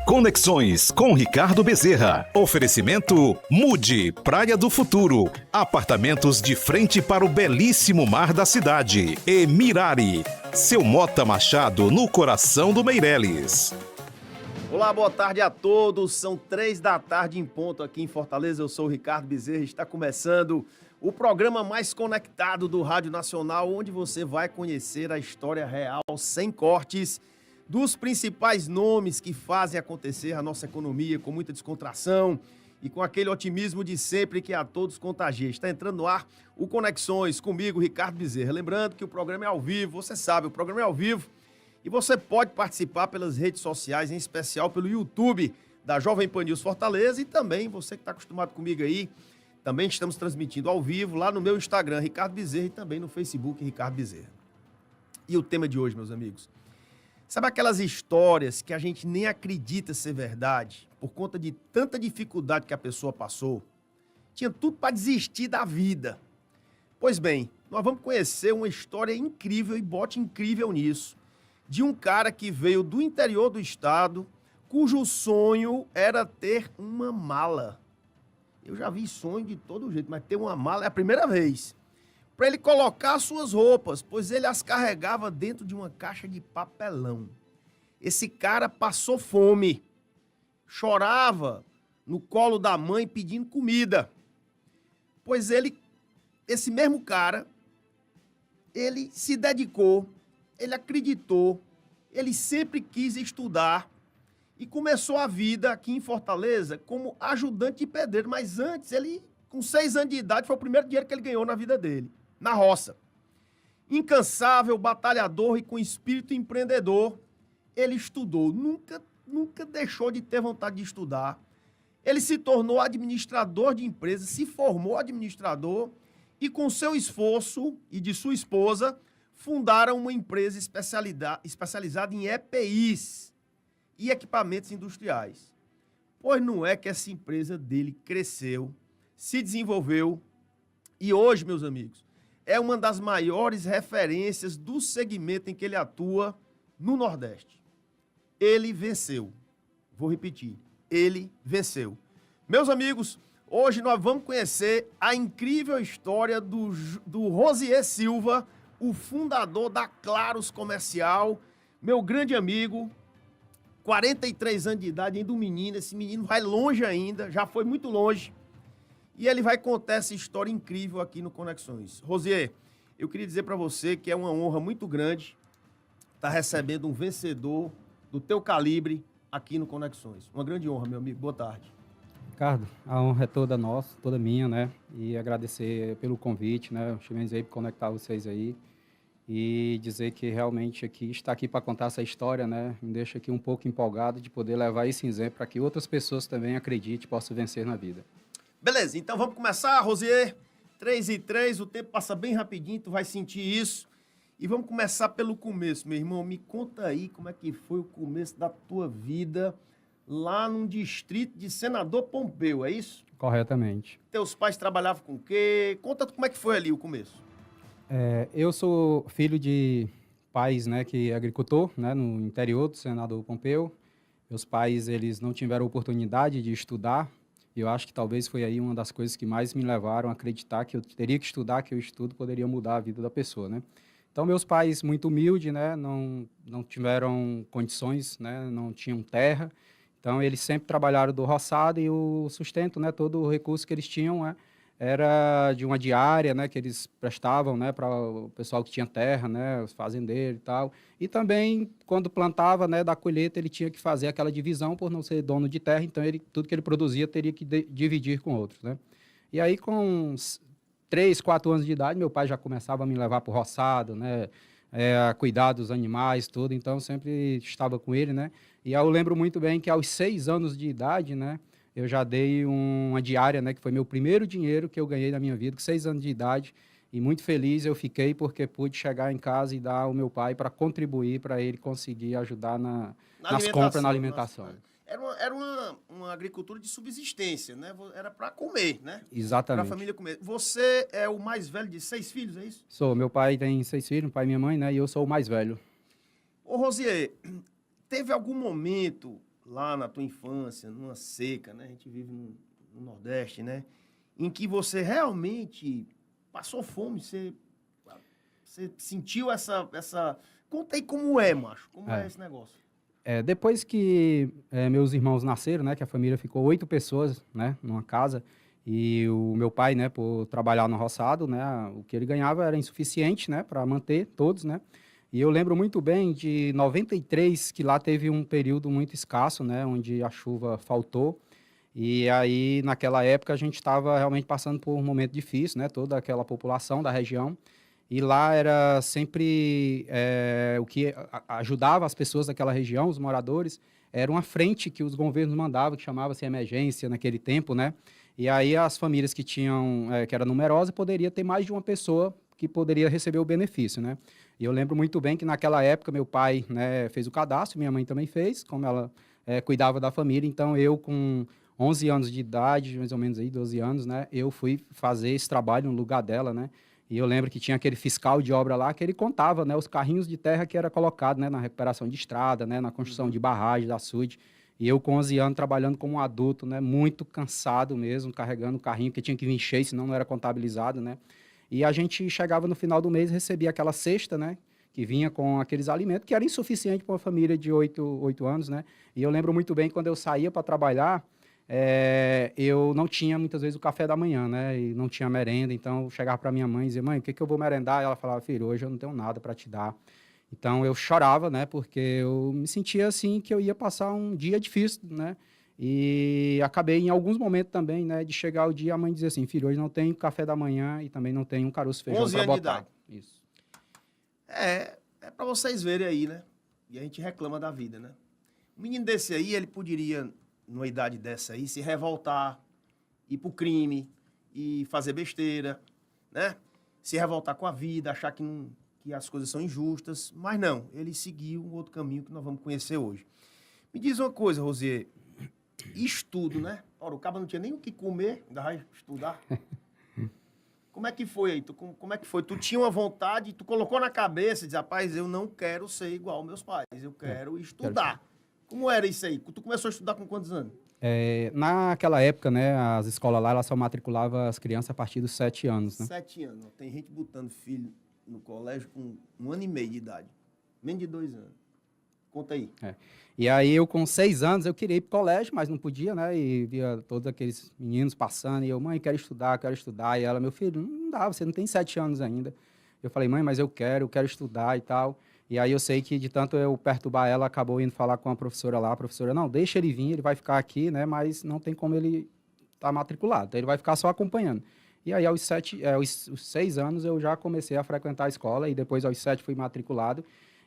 Conexões com Ricardo Bezerra. Oferecimento Mude, Praia do Futuro. Apartamentos de frente para o belíssimo mar da cidade. E Mirari, seu Mota Machado no coração do Meireles. Olá, boa tarde a todos. São 3h em ponto aqui em Fortaleza. Eu sou o Ricardo Bezerra e está começando o programa mais conectado do Rádio Nacional, onde você vai conhecer a história real, sem cortes, dos principais nomes que fazem acontecer a nossa economia com muita descontração e com aquele otimismo de sempre que a todos contagia. Está entrando no ar o Conexões comigo, Ricardo Bezerra. Lembrando que o programa é ao vivo, você sabe, o programa é ao vivo e você pode participar pelas redes sociais, em especial pelo YouTube da Jovem Pan News Fortaleza e também você que está acostumado comigo aí, também estamos transmitindo ao vivo lá no meu Instagram, Ricardo Bezerra, e também no Facebook, Ricardo Bezerra. E o tema de hoje, meus amigos? Sabe aquelas histórias que a gente nem acredita ser verdade, por conta de tanta dificuldade que a pessoa passou? Tinha tudo para desistir da vida. Pois bem, nós vamos conhecer uma história incrível, e bote incrível nisso, de um cara que veio do interior do estado, cujo sonho era ter uma mala. Eu já vi sonho de todo jeito, mas ter uma mala é a primeira vez. Para ele colocar suas roupas, pois ele as carregava dentro de uma caixa de papelão. Esse cara passou fome, chorava no colo da mãe pedindo comida. Pois esse mesmo cara, ele se dedicou, ele acreditou, ele sempre quis estudar e começou a vida aqui em Fortaleza como ajudante de pedreiro. Mas antes, ele, com 6 anos de idade, foi o primeiro dinheiro que ele ganhou na vida dele. Na roça. Incansável, batalhador e com espírito empreendedor, ele estudou. Nunca deixou de ter vontade de estudar. Ele se tornou administrador de empresas, se formou administrador e, com seu esforço e de sua esposa, fundaram uma empresa especializada em EPIs e equipamentos industriais. Pois não é que essa empresa dele cresceu, se desenvolveu e hoje, meus amigos, é uma das maiores referências do segmento em que ele atua no Nordeste. Ele venceu. Vou repetir. Ele venceu. Meus amigos, hoje nós vamos conhecer a incrível história do Rosier Silva, o fundador da Claros Comercial, meu grande amigo, 43 anos de idade, ainda um menino. Esse menino vai longe ainda, já foi muito longe. E ele vai contar essa história incrível aqui no Conexões. Rosier, eu queria dizer para você que é uma honra muito grande estar recebendo um vencedor do teu calibre aqui no Conexões. Uma grande honra, meu amigo. Boa tarde. Ricardo, a honra é toda nossa, toda minha, né? E agradecer pelo convite, né? Eu chamei aí para conectar vocês aí e dizer que realmente está aqui para contar essa história, né? Me deixa aqui um pouco empolgado de poder levar esse exemplo para que outras pessoas também acreditem e possam vencer na vida. Beleza, então vamos começar, Rosier. 3 e 3, o tempo passa bem rapidinho, tu vai sentir isso. E vamos começar pelo começo, meu irmão. Me conta aí como é que foi o começo da tua vida lá no distrito de Senador Pompeu, é isso? Corretamente. Teus pais trabalhavam com o quê? Conta como é que foi ali o começo. Eu sou filho de pais, né, que é agricultor, né, no interior do Senador Pompeu. Meus pais, eles não tiveram oportunidade de estudar. E eu acho que talvez foi aí uma das coisas que mais me levaram a acreditar que eu teria que estudar, que o estudo poderia mudar a vida da pessoa, né? Então, meus pais, muito humildes, né? Não tiveram condições, né? Não tinham terra. Então, eles sempre trabalharam do roçado e o sustento, né? Todo o recurso que eles tinham, né? Era de uma diária, né? Que eles prestavam, né? Para o pessoal que tinha terra, né? Os fazendeiros e tal. E também, quando plantava, né? Da colheita, ele tinha que fazer aquela divisão por não ser dono de terra. Então, tudo que ele produzia teria que dividir com outros, né? E aí, com 3, 4 anos de idade, meu pai já começava a me levar para o roçado, né? A cuidar dos animais, tudo. Então, eu sempre estava com ele, né? E eu lembro muito bem que aos 6 anos de idade, né? Eu já dei uma diária, né, que foi meu primeiro dinheiro que eu ganhei na minha vida, com 6 anos de idade, e muito feliz eu fiquei porque pude chegar em casa e dar ao meu pai para contribuir, para ele conseguir ajudar nas compras, na alimentação. Era uma agricultura de subsistência, né? Era para comer, né? Exatamente. Para a família comer. Você é o mais velho de 6 filhos, é isso? Sou. Meu pai tem 6 filhos, meu pai e minha mãe, né? E eu sou o mais velho. Ô, Rosier, teve algum momento lá na tua infância, numa seca, né? A gente vive no Nordeste, né? Em que você realmente passou fome, você sentiu essa... Conta aí como é, macho. Como é esse negócio? Depois que meus irmãos nasceram, né, que a família ficou 8 pessoas, né, numa casa, e o meu pai, né, por trabalhar no roçado, né, o que ele ganhava era insuficiente, né, para manter todos, né. E eu lembro muito bem de 93, que lá teve um período muito escasso, né, onde a chuva faltou. E aí, naquela época, a gente estava realmente passando por um momento difícil, né, toda aquela população da região. E lá era sempre o que ajudava as pessoas daquela região, os moradores, era uma frente que os governos mandavam, que chamava-se emergência naquele tempo, né? E aí as famílias que tinham, que era numerosa, poderia ter mais de uma pessoa que poderia receber o benefício, né? E eu lembro muito bem que naquela época meu pai, né, fez o cadastro, minha mãe também fez, como ela cuidava da família, então eu com 11 anos de idade, mais ou menos aí, 12 anos, né, eu fui fazer esse trabalho no lugar dela, né? E eu lembro que tinha aquele fiscal de obra lá que ele contava, né, os carrinhos de terra que era colocado, né, na recuperação de estrada, né, na construção de barragem, da açude. E eu com 11 anos trabalhando como um adulto, né, muito cansado mesmo, carregando o carrinho que tinha que vir cheio, senão não era contabilizado, né. E a gente chegava no final do mês e recebia aquela cesta, né, que vinha com aqueles alimentos que era insuficiente para uma família de 8 anos, né. E eu lembro muito bem quando eu saía para trabalhar, eu não tinha muitas vezes o café da manhã, né? E não tinha merenda, então eu chegava para minha mãe e dizia, mãe, o que eu vou merendar? E ela falava, filho, hoje eu não tenho nada para te dar. Então eu chorava, né? Porque eu me sentia assim que eu ia passar um dia difícil, né? E acabei em alguns momentos também, né? De chegar o dia a mãe dizer assim, filho, hoje não tem café da manhã e também não tem um caroço de feijão para botar. Isso. É para vocês verem aí, né? E a gente reclama da vida, né? Um menino desse aí, ele poderia, numa idade dessa aí, se revoltar, ir pro crime, e fazer besteira, né? Se revoltar com a vida, achar que as coisas são injustas, mas não, ele seguiu um outro caminho que nós vamos conhecer hoje. Me diz uma coisa, Rosier, estudo, né? Ora, o cara não tinha nem o que comer, ainda vai estudar. Como é que foi aí? Como é que foi? Tu tinha uma vontade, tu colocou na cabeça e disse, rapaz, eu não quero ser igual aos meus pais, eu quero estudar. Como era isso aí? Tu começou a estudar com quantos anos? Naquela época, né, as escolas lá, elas só matriculavam as crianças a partir dos 7 anos, né? 7 anos. Tem gente botando filho no colégio com 1 ano e meio de idade. Menos de 2 anos. Conta aí. E aí eu com 6 anos, eu queria ir pro colégio, mas não podia, né? E via todos aqueles meninos passando, e eu, mãe, quero estudar. E ela, meu filho, não dá, você não tem 7 anos ainda. Eu falei, mãe, mas eu quero estudar e tal. E aí eu sei que de tanto eu perturbar ela, acabou indo falar com a professora lá. A professora, não, deixa ele vir, ele vai ficar aqui, né? Mas não tem como ele estar matriculado, então ele vai ficar só acompanhando. E aí aos 6 anos eu já comecei a frequentar a escola e depois aos 7 fui matriculado.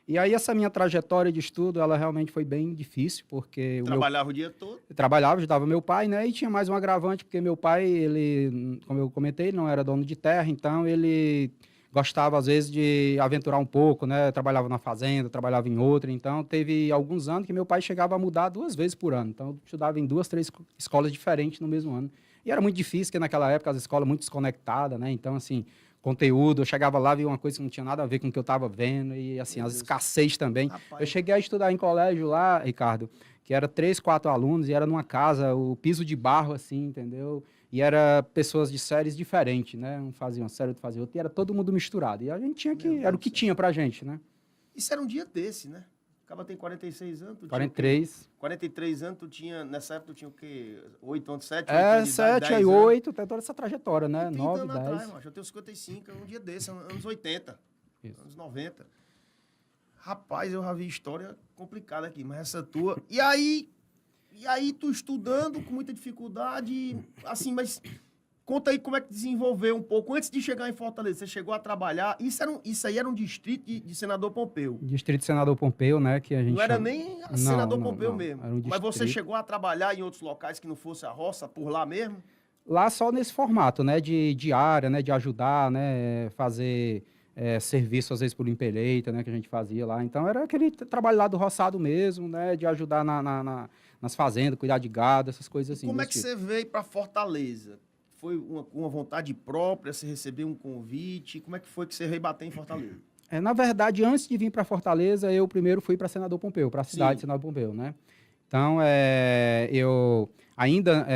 E aí essa minha trajetória de estudo, ela realmente foi bem difícil, porque... Trabalhava o dia todo? Eu trabalhava, ajudava meu pai, né? E tinha mais um agravante, porque meu pai, ele, como eu comentei, ele não era dono de terra, então ele gostava, às vezes, de aventurar um pouco, né? Trabalhava na fazenda, trabalhava em outra. Então, teve alguns anos que meu pai chegava a mudar 2 vezes por ano. Então, eu estudava em 2, 3 escolas diferentes no mesmo ano. E era muito difícil, porque naquela época as escolas muito desconectadas, né? Então, assim, conteúdo, eu chegava lá, via uma coisa que não tinha nada a ver com o que eu estava vendo. E, assim, as escassez também. Rapaz. Eu cheguei a estudar em colégio lá, Ricardo, que era 3, 4 alunos, e era numa casa, o piso de barro, assim, entendeu? E era pessoas de séries diferentes, né? Um fazia uma série, outro fazia outra. E era todo mundo misturado. E a gente tinha que... Era o que tinha pra gente, né? Isso era um dia desse, né? Acaba tem 46 anos. 43. 43 anos, tu tinha... Nessa época tu tinha o quê? 8 anos, 7? 7, aí 8. Tem toda essa trajetória, né? 9, 10. Atrás, macho. Eu tenho 55, é um dia desse, anos 80. Isso. Anos 90. Rapaz, eu já vi história complicada aqui, mas essa tua... E aí, tu estudando com muita dificuldade, assim, mas conta aí como é que desenvolveu um pouco. Antes de chegar em Fortaleza, você chegou a trabalhar, isso aí era um distrito de Senador Pompeu. Distrito de Senador Pompeu, né, que a gente... Não era nem Senador Pompeu mesmo. Era um mas você chegou a trabalhar em outros locais que não fosse a roça, por lá mesmo? Lá só nesse formato, né, de área, né, de ajudar, né, fazer... serviço, às vezes, por limpeleita, né, que a gente fazia lá. Então, era aquele trabalho lá do roçado mesmo, né, de ajudar nas fazendas, cuidar de gado, essas coisas assim. Como é que você veio para Fortaleza? Foi uma vontade própria, você recebeu um convite? Como é que foi que você veio bater em Fortaleza? Na verdade, antes de vir para Fortaleza, eu primeiro fui para Senador Pompeu, para a cidade de Senador Pompeu, né? Então, eu ainda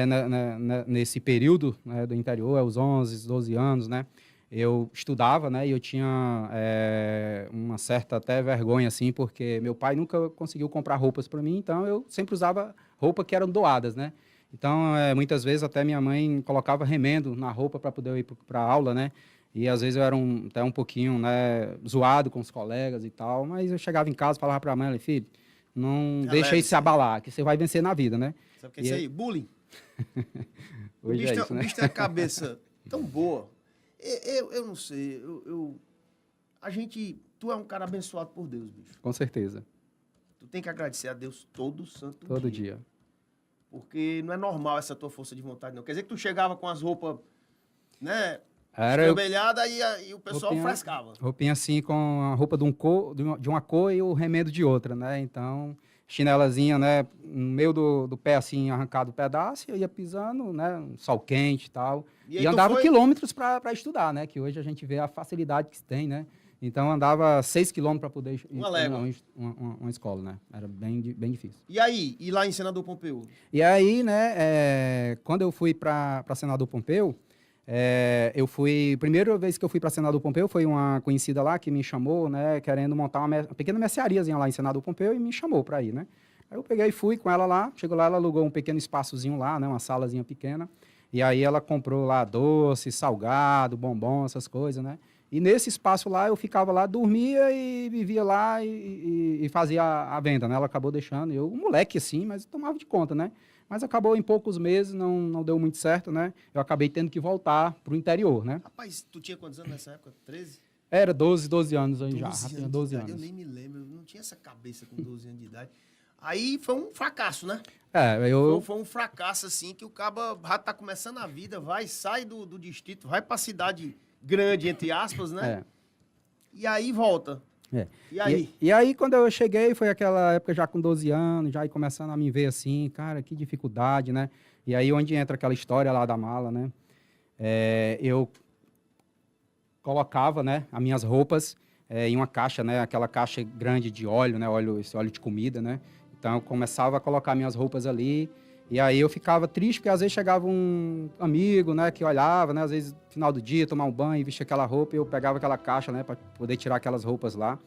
nesse período, né, do interior, aos 11, 12 anos, né, eu estudava, né, e eu tinha uma certa até vergonha, assim, porque meu pai nunca conseguiu comprar roupas para mim, então eu sempre usava roupa que eram doadas, né. Então, muitas vezes até minha mãe colocava remendo na roupa para poder eu ir para a aula, né, e às vezes eu era até um pouquinho, né, zoado com os colegas e tal, mas eu chegava em casa e falava para a mãe, filho, não deixa isso se abalar, que você vai vencer na vida, né? Sabe o que é isso aí? Bullying. Hoje é isso, O né? bicho tem a cabeça tão boa. Eu não sei, tu é um cara abençoado por Deus, bicho. Com certeza. Tu tem que agradecer a Deus todo santo Todo dia. Porque não é normal essa tua força de vontade, não. Quer dizer que tu chegava com as roupas, né, Era escambelhada e o pessoal frescava. Roupinha assim, com a roupa de uma cor e o remendo de outra, né? Então, chinelazinha, né, no meio do pé, assim, arrancado o pedaço, eu ia pisando, né, sol quente e tal. E andava quilômetros para estudar, né? Que hoje a gente vê a facilidade que se tem, né? Então, andava 6 quilômetros para poder ir uma escola, né? Era bem difícil. E aí? E lá em Senador Pompeu? E aí, né, quando eu fui para Senador Pompeu, eu fui... A primeira vez que eu fui para Senador Pompeu foi uma conhecida lá que me chamou, né, querendo montar uma pequena merceariazinha lá em Senador Pompeu e me chamou para ir, né? Aí eu peguei e fui com ela lá. Chegou lá, ela alugou um pequeno espaçozinho lá, né, uma salazinha pequena. E aí ela comprou lá doce, salgado, bombom, essas coisas, né? E nesse espaço lá, eu ficava lá, dormia e vivia lá e fazia a venda, né? Ela acabou deixando, eu, um moleque assim, mas tomava de conta, né? Mas acabou em poucos meses, não deu muito certo, né? Eu acabei tendo que voltar para o interior, né? Rapaz, tu tinha quantos anos nessa época? 13? Era 12 anos aí já, tinha 12 anos. Eu nem me lembro, eu não tinha essa cabeça com 12 anos de idade. Aí foi um fracasso, né? Foi um fracasso, assim, que o caba já tá começando a vida, sai do distrito, vai pra cidade grande, entre aspas, né? E aí volta. E aí? E aí, quando eu cheguei, foi aquela época já com 12 anos, já começando a me ver assim, cara, que dificuldade, né? E aí, onde entra aquela história lá da mala, né? Eu colocava, né, as minhas roupas em uma caixa, né? Aquela caixa grande de óleo, né? Esse óleo de comida, né? Então, eu começava a colocar minhas roupas ali. E aí eu ficava triste, porque às vezes chegava um amigo, né, que olhava, né, às vezes no final do dia, tomar um banho, vestia aquela roupa, e eu pegava aquela caixa, né, para poder tirar aquelas roupas lá.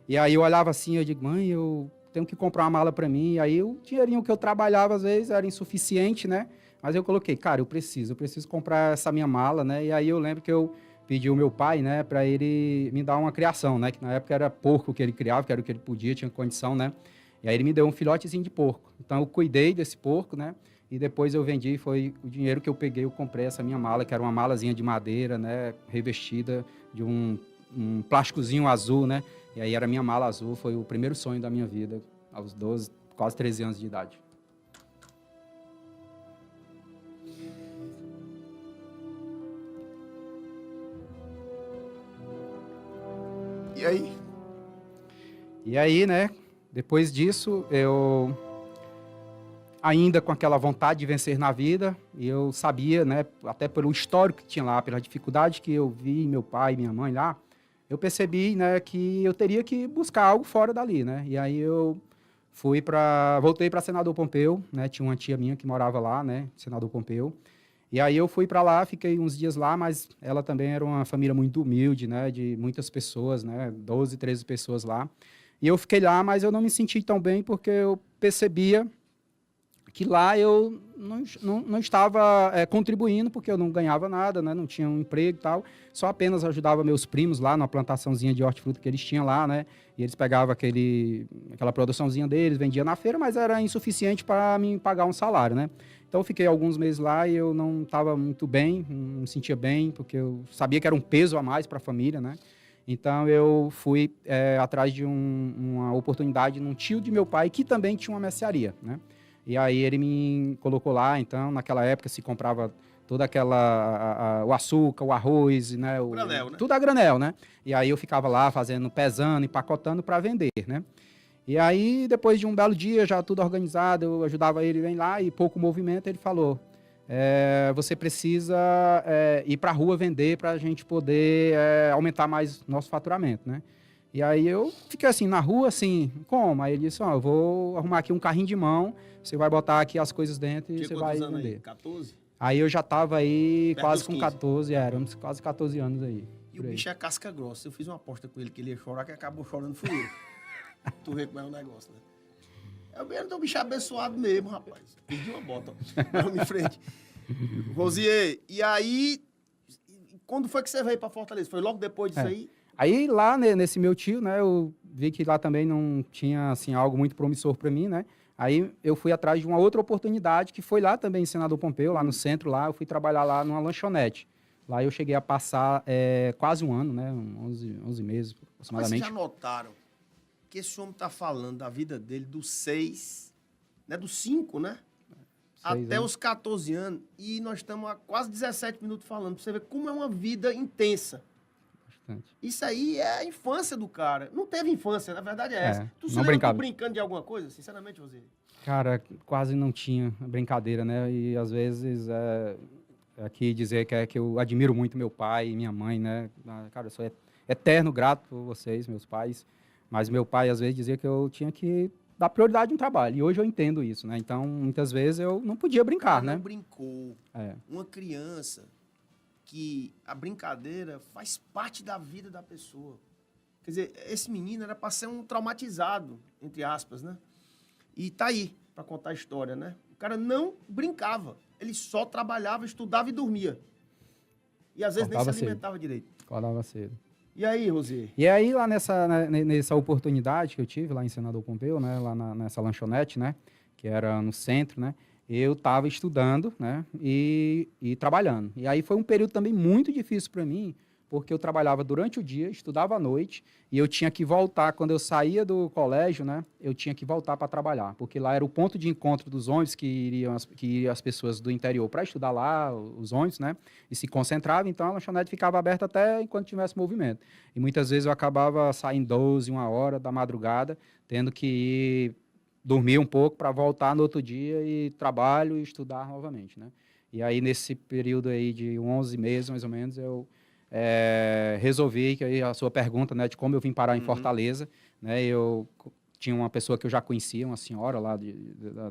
E aí eu olhava assim, eu digo, mãe, eu tenho que comprar uma mala para mim. E aí o dinheirinho que eu trabalhava, às vezes, era insuficiente, né, mas eu coloquei, cara, eu preciso comprar essa minha mala, né, e aí eu lembro que eu pedi ao meu pai, né, para ele me dar uma criação, né, que na época era porco que ele criava, que era o que ele podia, tinha condição, né. E aí ele me deu um filhotezinho de porco. Então eu cuidei desse porco, né? E depois eu vendi, foi o dinheiro que eu peguei, eu comprei essa minha mala, que era uma malazinha de madeira, né? Revestida de um plásticozinho azul, né? E aí era a minha mala azul, foi o primeiro sonho da minha vida, aos 12, quase 13 anos de idade. E aí? E aí, né? Depois disso, eu ainda com aquela vontade de vencer na vida, e eu sabia, né, até pelo histórico que tinha lá, pela dificuldade que eu vi meu pai e minha mãe lá, eu percebi, né, que eu teria que buscar algo fora dali, né? E aí eu voltei para Senador Pompeu, né? Tinha uma tia minha que morava lá, né, Senador Pompeu. E aí eu fui para lá, fiquei uns dias lá, mas ela também era uma família muito humilde, né, de muitas pessoas, né, 12, 13 pessoas lá. E eu fiquei lá, mas eu não me senti tão bem porque eu percebia que lá eu não estava contribuindo, porque eu não ganhava nada, né? Não tinha um emprego e tal. Só apenas ajudava meus primos lá na plantaçãozinha de hortifruti que eles tinham lá, né? E eles pegavam aquela produçãozinha deles, vendiam na feira, mas era insuficiente para me pagar um salário, né? Então eu fiquei alguns meses lá e eu não estava muito bem, não me sentia bem, porque eu sabia que era um peso a mais para a família, né? Então, eu fui atrás de uma oportunidade num tio de meu pai, que também tinha uma mercearia, né? E aí ele me colocou lá, então, naquela época se comprava toda o açúcar, o arroz, né? Granel, né? Tudo a granel, né? E aí eu ficava lá pesando, empacotando para vender, né? E aí, depois de um belo dia, já tudo organizado, eu ajudava ele, vem lá, e pouco movimento, ele falou... você precisa ir para a rua vender para a gente poder aumentar mais nosso faturamento, né? E aí eu fiquei assim, na rua, assim, como? Aí ele disse, ó, eu vou arrumar aqui um carrinho de mão, você vai botar aqui as coisas dentro e Tinha você quantos vai anos aí? vender. 14? Aí eu já tava aí Perto quase dos com 15. 14, uns quase 14 anos aí. E o por aí. bicho é casca grossa. Eu fiz uma aposta com ele que ele ia chorar, que acabou chorando fui eu. Tu vê como é o negócio, né? Eu mesmo, um bicho abençoado mesmo, rapaz. Pedi uma bota, ó. Vamos em frente. Rosier, e aí, quando foi que você veio pra Fortaleza? Foi logo depois disso aí? Aí lá nesse meu tio, né, eu vi que lá também não tinha assim algo muito promissor para mim, né? Aí eu fui atrás de uma outra oportunidade que foi lá também em Senador Pompeu, lá no centro, lá eu fui trabalhar lá numa lanchonete. Lá eu cheguei a passar quase um ano, né, 11 meses Mas aproximadamente. vocês já notaram que esse homem tá falando da vida dele dos 6, né, dos 5, né? 6 Até anos. os 14 anos. E nós estamos há quase 17 minutos falando. Pra você ver como é uma vida intensa. Bastante. Isso aí é a infância do cara. Não teve infância, na verdade é essa. Tu se não lembra brincava. tu brincando de alguma coisa? Sinceramente, você. Cara, quase não tinha brincadeira, né? E às vezes aqui dizer que eu admiro muito meu pai e minha mãe, né? Cara, eu sou eterno grato por vocês, meus pais. Mas meu pai às vezes dizia que eu tinha que dar prioridade no trabalho. E hoje eu entendo isso, né? Então, muitas vezes eu não podia O brincar, cara né? não brincou. É. Uma criança que a brincadeira faz parte da vida da pessoa. Quer dizer, esse menino era para ser um traumatizado, entre aspas, né? E tá aí para contar a história, né? O cara não brincava. Ele só trabalhava, estudava e dormia. E às vezes nem se Acordava cedo. alimentava direito. Acordava cedo. E aí, Rosier? E aí, lá nessa oportunidade que eu tive, lá em Senador Pompeu, né, lá nessa lanchonete, né, que era no centro, né, eu estava estudando, né, e trabalhando. E aí foi um período também muito difícil para mim, porque eu trabalhava durante o dia, estudava à noite, e eu tinha que voltar, quando eu saía do colégio, né, eu tinha que voltar para trabalhar, porque lá era o ponto de encontro dos ônibus que iriam as pessoas do interior para estudar lá, os ônibus, né, e se concentravam, então a lanchonete ficava aberta até enquanto tivesse movimento. E muitas vezes eu acabava saindo 12, 1 hora da madrugada, tendo que ir dormir um pouco para voltar no outro dia e trabalho e estudar novamente, né. E aí, nesse período aí de 11 meses, mais ou menos, eu resolvi, que aí a sua pergunta, né, de como eu vim parar em Fortaleza, né, eu tinha uma pessoa que eu já conhecia, uma senhora lá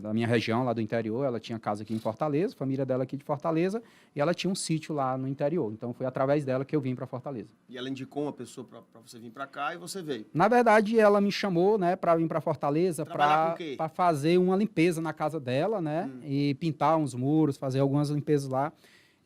da minha região, lá do interior, ela tinha casa aqui em Fortaleza, família dela aqui de Fortaleza, e ela tinha um sítio lá no interior, então foi através dela que eu vim para Fortaleza. E ela indicou uma pessoa para você vir para cá e você veio. Na verdade, ela me chamou, né, para vir para Fortaleza, Trabalhar com o quê? para fazer uma limpeza na casa dela, né, e pintar uns muros, fazer algumas limpezas lá.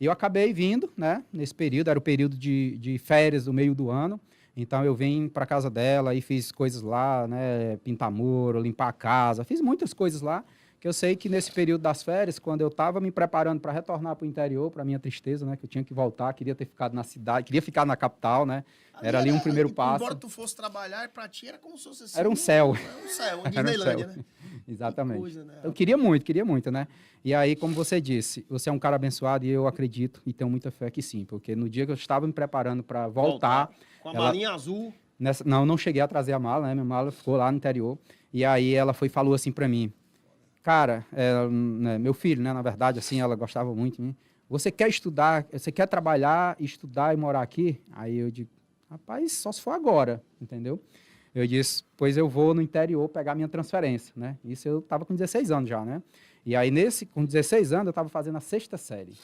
E eu acabei vindo, né, nesse período, era o período de férias do meio do ano, então eu vim para casa dela e fiz coisas lá, né, pintar muro, limpar a casa, fiz muitas coisas lá, que eu sei que nesse período das férias, quando eu estava me preparando para retornar para o interior, para minha tristeza, né, que eu tinha que voltar, queria ter ficado na cidade, queria ficar na capital, né, era ali um primeiro passo. Embora tu fosse trabalhar, para ti era como se fosse assim, Era um céu. Era um céu, uma Era um Disneylândia, céu. né? Exatamente. Que coisa, né? Eu queria muito, né? E aí, como você disse, você é um cara abençoado e eu acredito e tenho muita fé que sim, porque no dia que eu estava me preparando para voltar, Com a ela- malinha azul. não cheguei a trazer a mala, né? Minha mala ficou lá no interior. E aí ela falou assim para mim, cara, né, meu filho, né? Na verdade, assim, ela gostava muito de mim. Você quer estudar, você quer trabalhar, estudar e morar aqui? Aí eu digo, rapaz, só se for agora, entendeu? Eu disse, pois eu vou no interior pegar minha transferência, né? Isso eu estava com 16 anos já, né? E aí, com 16 anos, eu estava fazendo a sexta série,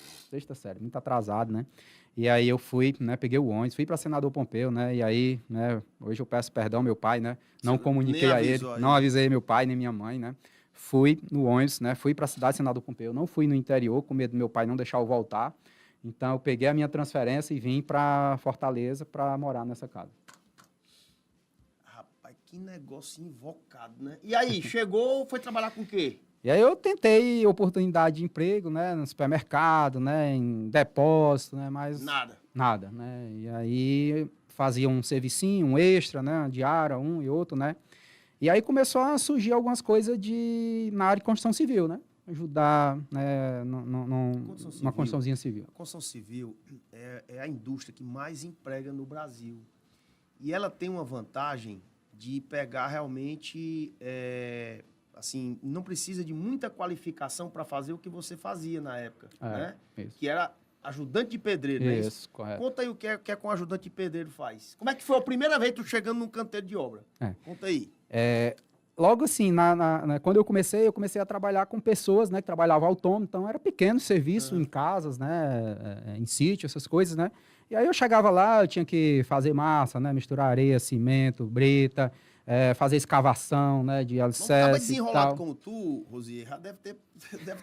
muito atrasado, né? E aí eu fui, né, peguei o ônibus, fui para Senador Pompeu, né? E aí, né, hoje eu peço perdão ao meu pai, né? Não Você comuniquei nem a ele, avisou a não ele. avisei meu pai nem minha mãe, né? Fui no ônibus, né? Fui para a cidade de Senador Pompeu, não fui no interior, com medo do meu pai não deixar eu voltar. Então, eu peguei a minha transferência e vim para Fortaleza para morar nessa casa. Rapaz, que negócio invocado, né? E aí, chegou, foi trabalhar com o quê? E aí eu tentei oportunidade de emprego, né, no supermercado, né, em depósito, né, mas Nada. né? E aí fazia um servicinho, um extra, né, diária, um e outro, né? E aí começou a surgir algumas coisas na área de construção civil, né? Ajudar, né, numa construçãozinha civil. A construção civil é a indústria que mais emprega no Brasil. E ela tem uma vantagem de pegar realmente, assim, não precisa de muita qualificação para fazer o que você fazia na época, né? Isso. Que era ajudante de pedreiro, não é isso? Isso, correto. Conta aí o que é que um ajudante de pedreiro faz. Como é que foi a primeira vez que tu chegando num canteiro de obra? Conta aí. Logo assim, quando eu comecei a trabalhar com pessoas, né, que trabalhavam autônomo, então era pequeno serviço em casas, né, em sítio, essas coisas, né. E aí eu chegava lá, eu tinha que fazer massa, né, misturar areia, cimento, brita, fazer escavação, né, de alicerce Não tava e desenrolado tal. como tu, Rosier, já deve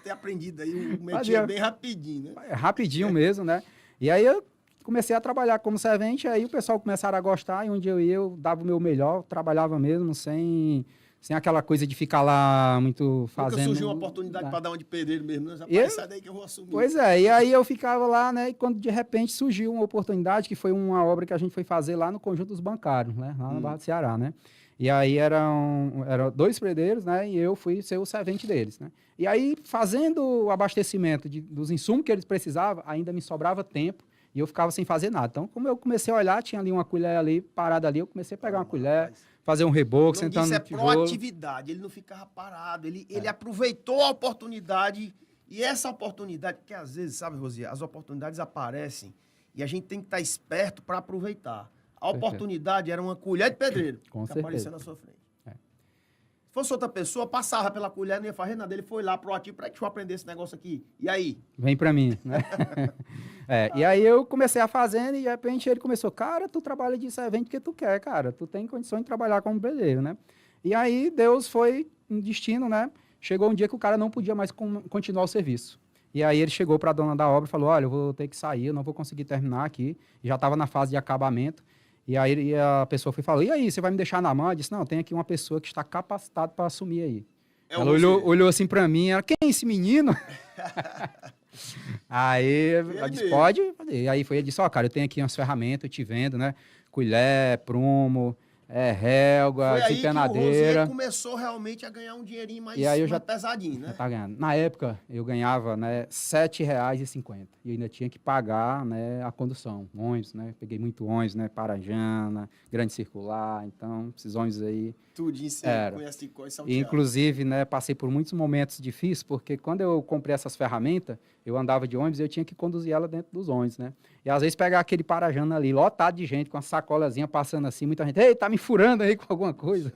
ter aprendido aí o métier bem rapidinho, né? Rapidinho mesmo, né. E aí eu comecei a trabalhar como servente, aí o pessoal começaram a gostar, e onde eu ia, eu dava o meu melhor, trabalhava mesmo, sem aquela coisa de ficar lá muito fazendo... Nunca surgiu uma oportunidade para dar uma de pedreiro mesmo, né? Já sai daí que eu vou assumir. Pois é, e aí eu ficava lá, né? E quando de repente surgiu uma oportunidade, que foi uma obra que a gente foi fazer lá no Conjunto dos Bancários, né? Lá na Barra do Ceará, né? E aí eram 2 pedreiros, né? E eu fui ser o servente deles, né? E aí, fazendo o abastecimento dos insumos que eles precisavam, ainda me sobrava tempo e eu ficava sem fazer nada. Então, como eu comecei a olhar, tinha ali uma colher ali, parada ali, eu comecei a pegar uma colher... fazer um reboco, sentando no tijolo. Proatividade, ele não ficava parado, ele aproveitou a oportunidade, e essa oportunidade, porque às vezes, sabe, Rosier, as oportunidades aparecem e a gente tem que estar esperto para aproveitar. A oportunidade era uma colher de pedreiro que apareceu na sua frente. Se fosse outra pessoa, passava pela colher, não ia fazer nada. Ele foi lá proativo, deixa eu aprender esse negócio aqui. E aí? Vem pra mim, né? E aí eu comecei a fazendo e de repente ele começou, cara, tu trabalha de servente porque tu quer, cara. Tu tem condições de trabalhar como pedreiro, né? E aí Deus foi um destino, né? Chegou um dia que o cara não podia mais continuar o serviço. E aí ele chegou para a dona da obra e falou, olha, eu vou ter que sair, eu não vou conseguir terminar aqui. Já estava na fase de acabamento. E aí a pessoa foi falar, e aí, você vai me deixar na mão? Eu disse, não, tem aqui uma pessoa que está capacitada para assumir aí. Ela olhou assim para mim, ela, quem é esse menino? Aí ela disse, pode? E aí ele disse, cara, eu tenho aqui umas ferramentas, eu te vendo, né? Colher, prumo, régua, desempenadeira. Foi aí que o começou realmente a ganhar um dinheirinho mais pesadinho, né? Tá ganhando. Na época, eu ganhava, né, R$ 7,50. E ainda tinha que pagar, né, a condução. Ônibus, né? Peguei muito ônibus, né? Parajana, Grande Circular. Então, esses ônibus aí... Tudinho você conhece de coisa, e, inclusive, né, passei por muitos momentos difíceis, porque quando eu comprei essas ferramentas, eu andava de ônibus e eu tinha que conduzir ela dentro dos ônibus, né? E às vezes pegar aquele Parajana ali, lotado de gente, com a sacolazinha passando assim, muita gente, ei, tá me furando aí com alguma coisa.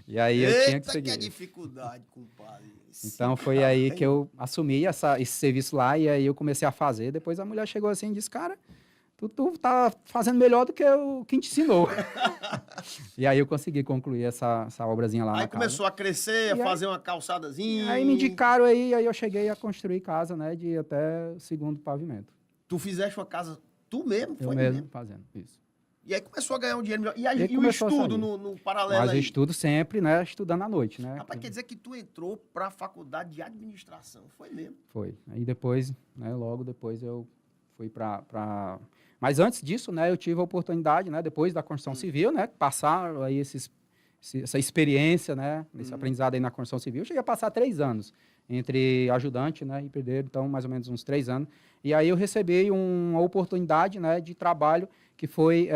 E aí eu tinha que seguir. Que é dificuldade, compadre. Então foi aí que eu assumi esse serviço lá e aí eu comecei a fazer. Depois a mulher chegou assim e disse, cara, tu tá fazendo melhor do que o que te ensinou. E aí eu consegui concluir essa obrazinha lá. Aí começou a crescer, a fazer uma calçadazinha. Aí me indicaram aí eu cheguei a construir casa, né, de até o 2º pavimento. Tu fizeste uma casa, tu mesmo? Eu mesmo fazendo, isso. E aí começou a ganhar um dinheiro melhor. E o estudo no paralelo? Mas eu estudo sempre, né, estudando à noite, né. Rapaz, quer dizer que tu entrou para a faculdade de administração, foi mesmo? Foi. Aí depois, né, logo depois eu fui para... Mas antes disso, né, eu tive a oportunidade, né, depois da construção civil, né, passar aí essa experiência, né, esse aprendizado aí na construção civil. Eu cheguei a passar 3 anos entre ajudante, né, e pedreiro, então mais ou menos uns 3 anos. E aí eu recebi uma oportunidade, né, de trabalho que foi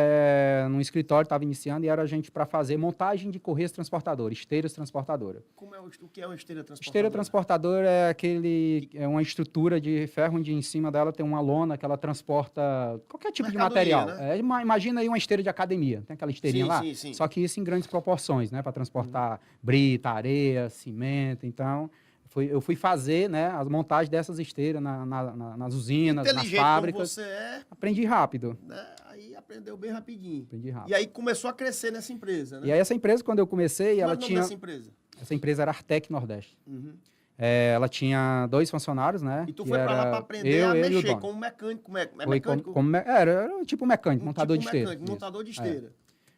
num escritório, estava iniciando, e era a gente para fazer montagem de correias transportadoras, esteiras transportadoras. O que é uma esteira transportadora? Esteira transportadora é uma estrutura de ferro onde em cima dela tem uma lona que ela transporta qualquer tipo de material. Né? Imagina aí uma esteira de academia, tem aquela esteirinha lá? Sim. Só que isso em grandes proporções, né, para transportar brita, areia, cimento, então... Eu fui fazer, né, as montagens dessas esteiras nas usinas, nas fábricas. Como você aprendi rápido. Né? Aí aprendeu bem rapidinho. Aprendi rápido. E aí começou a crescer nessa empresa, né? E aí essa empresa, quando eu comecei, ela tinha... Qual é o nome dessa empresa? Essa empresa era Artec Nordeste. Ela tinha 2 funcionários, né? E tu foi para lá para aprender a mexer como mecânico. Era tipo mecânico, montador de esteira. Montador de esteira.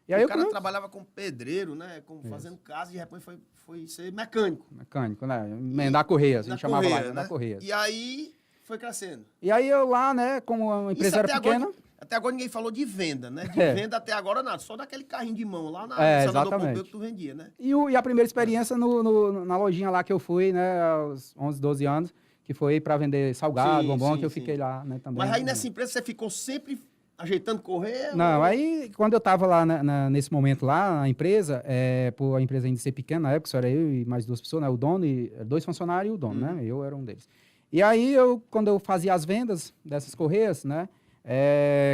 E aí o cara trabalhava como pedreiro, né? Fazendo casa, e de repente foi ser mecânico. Mecânico, né? Emendar correias, a gente chamava lá, emendar correias. E aí foi crescendo. E aí eu lá, né, como a empresa era pequena... Até agora ninguém falou de venda, né? De venda até agora nada, só daquele carrinho de mão lá na Senador Pompeu que tu vendia, né? E a primeira experiência na lojinha lá que eu fui, né, aos 11, 12 anos, que foi para vender salgado, bombom, que eu fiquei lá, né, também. Mas aí nessa empresa você ficou sempre... ajeitando correr? Não, aí quando eu estava lá nesse momento lá, na empresa, por a empresa ainda ser pequena, na época só era eu e mais 2 pessoas, né? O dono, 2 funcionários e o dono, né? Eu era um deles. E aí, quando eu fazia as vendas dessas correias, né,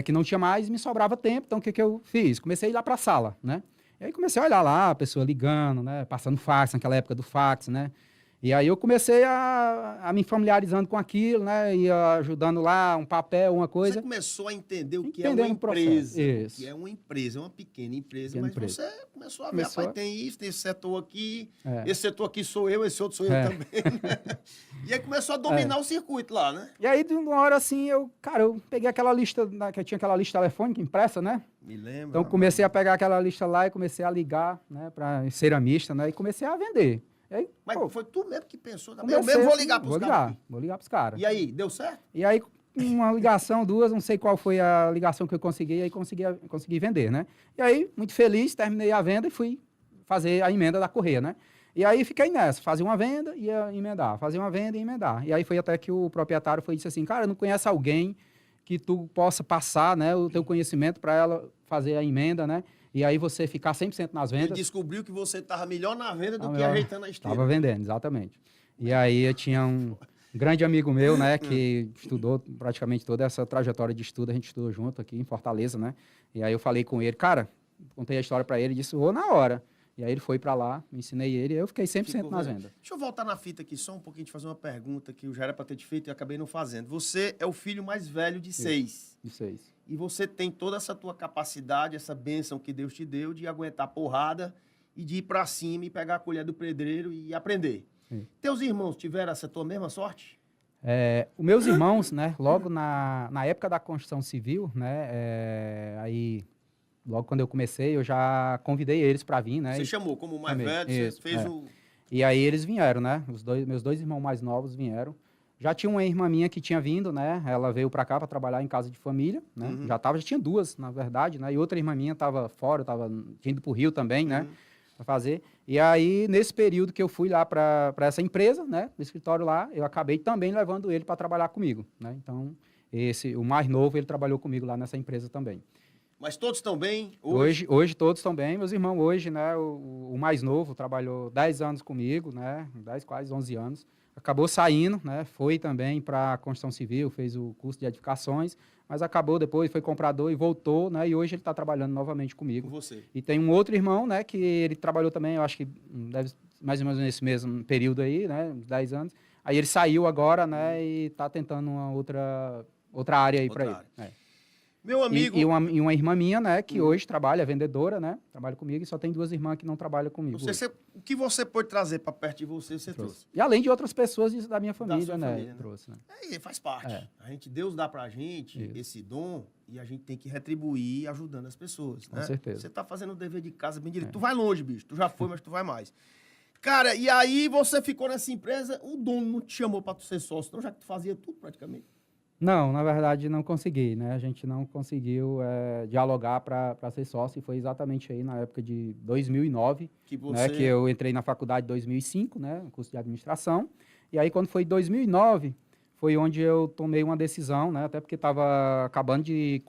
que não tinha mais, me sobrava tempo, então o que eu fiz? Comecei a ir lá para a sala, né? E aí comecei a olhar lá, a pessoa ligando, né, passando fax, naquela época do fax, né? E aí eu comecei a me familiarizando com aquilo, né? Ia ajudando lá, um papel, uma coisa. Você começou a entender o que é Entendendo uma o processo. empresa. Isso. O que é uma empresa, é uma pequena empresa, Pequena mas empresa. você começou a ver, rapaz, tem isso, tem esse setor aqui, É. esse setor aqui sou eu, esse outro sou eu também, né? E aí começou a dominar o circuito lá, né? E aí, de uma hora assim, eu peguei aquela lista, que eu tinha aquela lista telefônica impressa, né? Me lembro. Então, comecei a pegar aquela lista lá e comecei a ligar, né, para ceramista, né? E comecei a vender. E aí, Mas foi tu mesmo que pensou também? comecei, Eu mesmo vou ligar pros caras. Vou ligar pros caras. E aí, deu certo? E aí, uma ligação, duas, não sei qual foi a ligação que eu consegui, aí consegui vender, né? E aí, muito feliz, terminei a venda e fui fazer a emenda da correia, né? E aí fiquei nessa, fazia uma venda e ia emendar, fazia uma venda e emendar. E aí foi até que o proprietário disse assim, cara, não conhece alguém que tu possa passar, né, o teu conhecimento para ela fazer a emenda, né? E aí você ficar 100% nas vendas. Ele descobriu que você estava melhor na venda do que ajeitando a esteira. Estava vendendo, exatamente. E aí eu tinha um grande amigo meu, né, que estudou praticamente toda essa trajetória de estudo, a gente estudou junto aqui em Fortaleza, né? E aí eu falei com ele, cara, contei a história para ele, disse, vou na hora. E aí ele foi para lá, me ensinei ele, e eu fiquei 100% nas vendas. Deixa eu voltar na fita aqui só um pouquinho, te fazer uma pergunta que eu já era para ter te feito e acabei não fazendo. Você é o filho mais velho de 6. De 6. E você tem toda essa tua capacidade, essa bênção que Deus te deu de aguentar porrada e de ir para cima e pegar a colher do pedreiro e aprender. Sim. Teus irmãos tiveram essa tua mesma sorte? Os meus irmãos, né, logo na época da construção civil, né, aí logo quando eu comecei, eu já convidei eles para vir, né? Você chamou como mais velho, você fez o... E aí eles vieram, né? Meus dois irmãos mais novos vieram. Já tinha uma irmã minha que tinha vindo, né? Ela veio para cá para trabalhar em casa de família, né? Uhum. Já tinha duas, na verdade, né? E outra irmã minha estava fora, tinha ido para o Rio também, né? Para fazer. E aí, nesse período que eu fui lá para essa empresa, né? No escritório lá, eu acabei também levando ele para trabalhar comigo, né? Então, o mais novo, ele trabalhou comigo lá nessa empresa também. Mas todos estão bem? Hoje todos estão bem. Meus irmãos hoje, né, o mais novo trabalhou 10 anos comigo, né, 10, quase 11 anos. Acabou saindo, né, foi também para a construção civil, fez o curso de edificações, mas acabou depois, foi comprador e voltou, né, e hoje ele está trabalhando novamente comigo. Com você. E tem um outro irmão, né, que ele trabalhou também, eu acho que deve mais ou menos nesse mesmo período aí, né, uns 10 anos. Aí ele saiu agora, né, e está tentando uma outra área aí para ele. Meu amigo... E uma irmã minha, né, que hoje trabalha, vendedora, né, trabalha comigo, e só tem duas irmãs que não trabalham comigo. O que você pôde trazer para perto de você trouxe. E além de outras pessoas da minha família, né, família, trouxe, né? Faz parte. Deus dá pra gente esse dom e a gente tem que retribuir ajudando as pessoas, né? Com certeza. Você tá fazendo o dever de casa bem direito. Tu vai longe, bicho. Tu já foi, mas tu vai mais. Cara, e aí você ficou nessa empresa, o dono não te chamou para tu ser sócio, não, já que tu fazia tudo praticamente. Não, na verdade não consegui, né? A gente não conseguiu dialogar para ser sócio e foi exatamente aí na época de 2009, né, que eu entrei na faculdade em 2005, né, curso de administração. E aí quando foi 2009, foi onde eu tomei uma decisão, né, até porque estava acabando de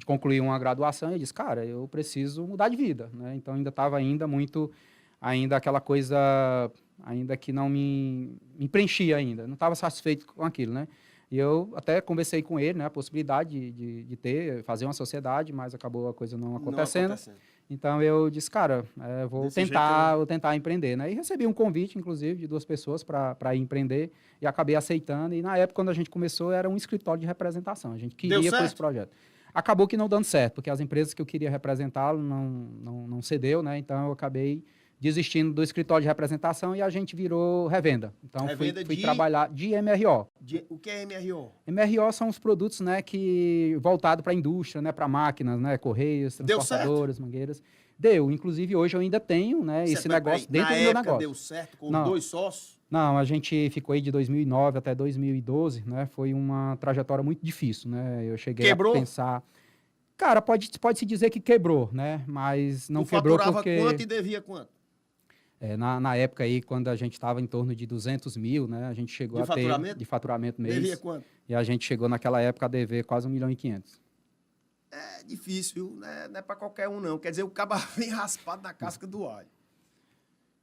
concluir uma graduação e eu disse, cara, eu preciso mudar de vida, né? Então ainda estava muito aquela coisa ainda que não me preenchia ainda, não estava satisfeito com aquilo, né? E eu até conversei com ele, né, a possibilidade de fazer uma sociedade, mas acabou a coisa não acontecendo. Então eu disse, cara, vou tentar empreender, né? E recebi um convite, inclusive, de 2 pessoas para ir empreender e acabei aceitando. E na época, quando a gente começou, era um escritório de representação. A gente queria por esse projeto. Acabou que não dando certo, porque as empresas que eu queria representar não cedeu, né? Então eu acabei desistindo do escritório de representação e a gente virou revenda. Então, fui trabalhar de MRO. O que é MRO? MRO são os produtos, né, voltados para a indústria, né, para máquinas, né, correios, transportadoras, mangueiras. Deu. Inclusive, hoje eu ainda tenho, né, esse negócio dentro do meu negócio. Deu certo com 2 sócios? Não, a gente ficou aí de 2009 até 2012, né, foi uma trajetória muito difícil, né, eu cheguei a pensar... Cara, pode-se dizer que quebrou, né, mas não quebrou porque... Tu faturava quanto e devia quanto? Na época aí, quando a gente estava em torno de 200 mil, né, a gente chegou de faturamento mês. Devia quanto? E a gente chegou naquela época a dever quase 1.500.000. É difícil, né? Não é para qualquer um, não. Quer dizer, o caba vem raspado na casca do alho.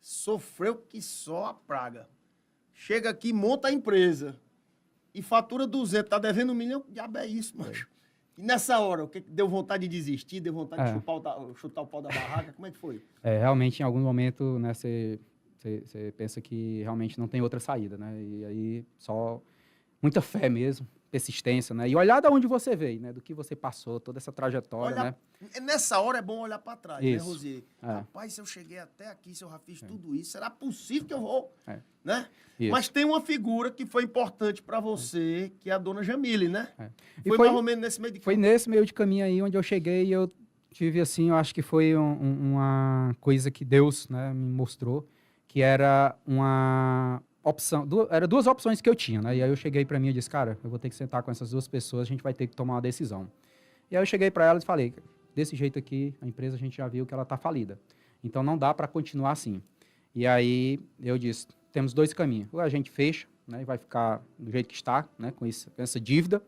Sofreu que só a praga. Chega aqui, monta a empresa. e fatura 200, tá devendo 1 milhão, que diabo é isso, macho? E nessa hora, o que deu vontade de desistir, deu vontade de chutar o pau da barraca, como é que foi? Realmente, em algum momento, né, você pensa que realmente não tem outra saída, né? E aí, só muita fé mesmo, persistência, né? E olhar de onde você veio, né? Do que você passou, toda essa trajetória, né? Nessa hora é bom olhar para trás, isso. né, Rosier? Rapaz, se eu cheguei até aqui, se eu já fiz tudo isso, será possível que eu vou, né? Isso. Mas tem uma figura que foi importante para você, que é a dona Jamile, né? E foi mais ou menos nesse meio de caminho. Foi nesse meio de caminho aí onde eu cheguei e eu tive, assim, eu acho que foi uma coisa que Deus, né, me mostrou, que era uma opção, eram 2 opções que eu tinha, né? E aí eu cheguei para mim e disse, cara, eu vou ter que sentar com essas 2 pessoas, a gente vai ter que tomar uma decisão. E aí eu cheguei para elas e falei, desse jeito aqui, a empresa a gente já viu que ela está falida. Então não dá para continuar assim. E aí eu disse, temos 2 caminhos. Ou a gente fecha, né, e vai ficar do jeito que está, né, com essa dívida,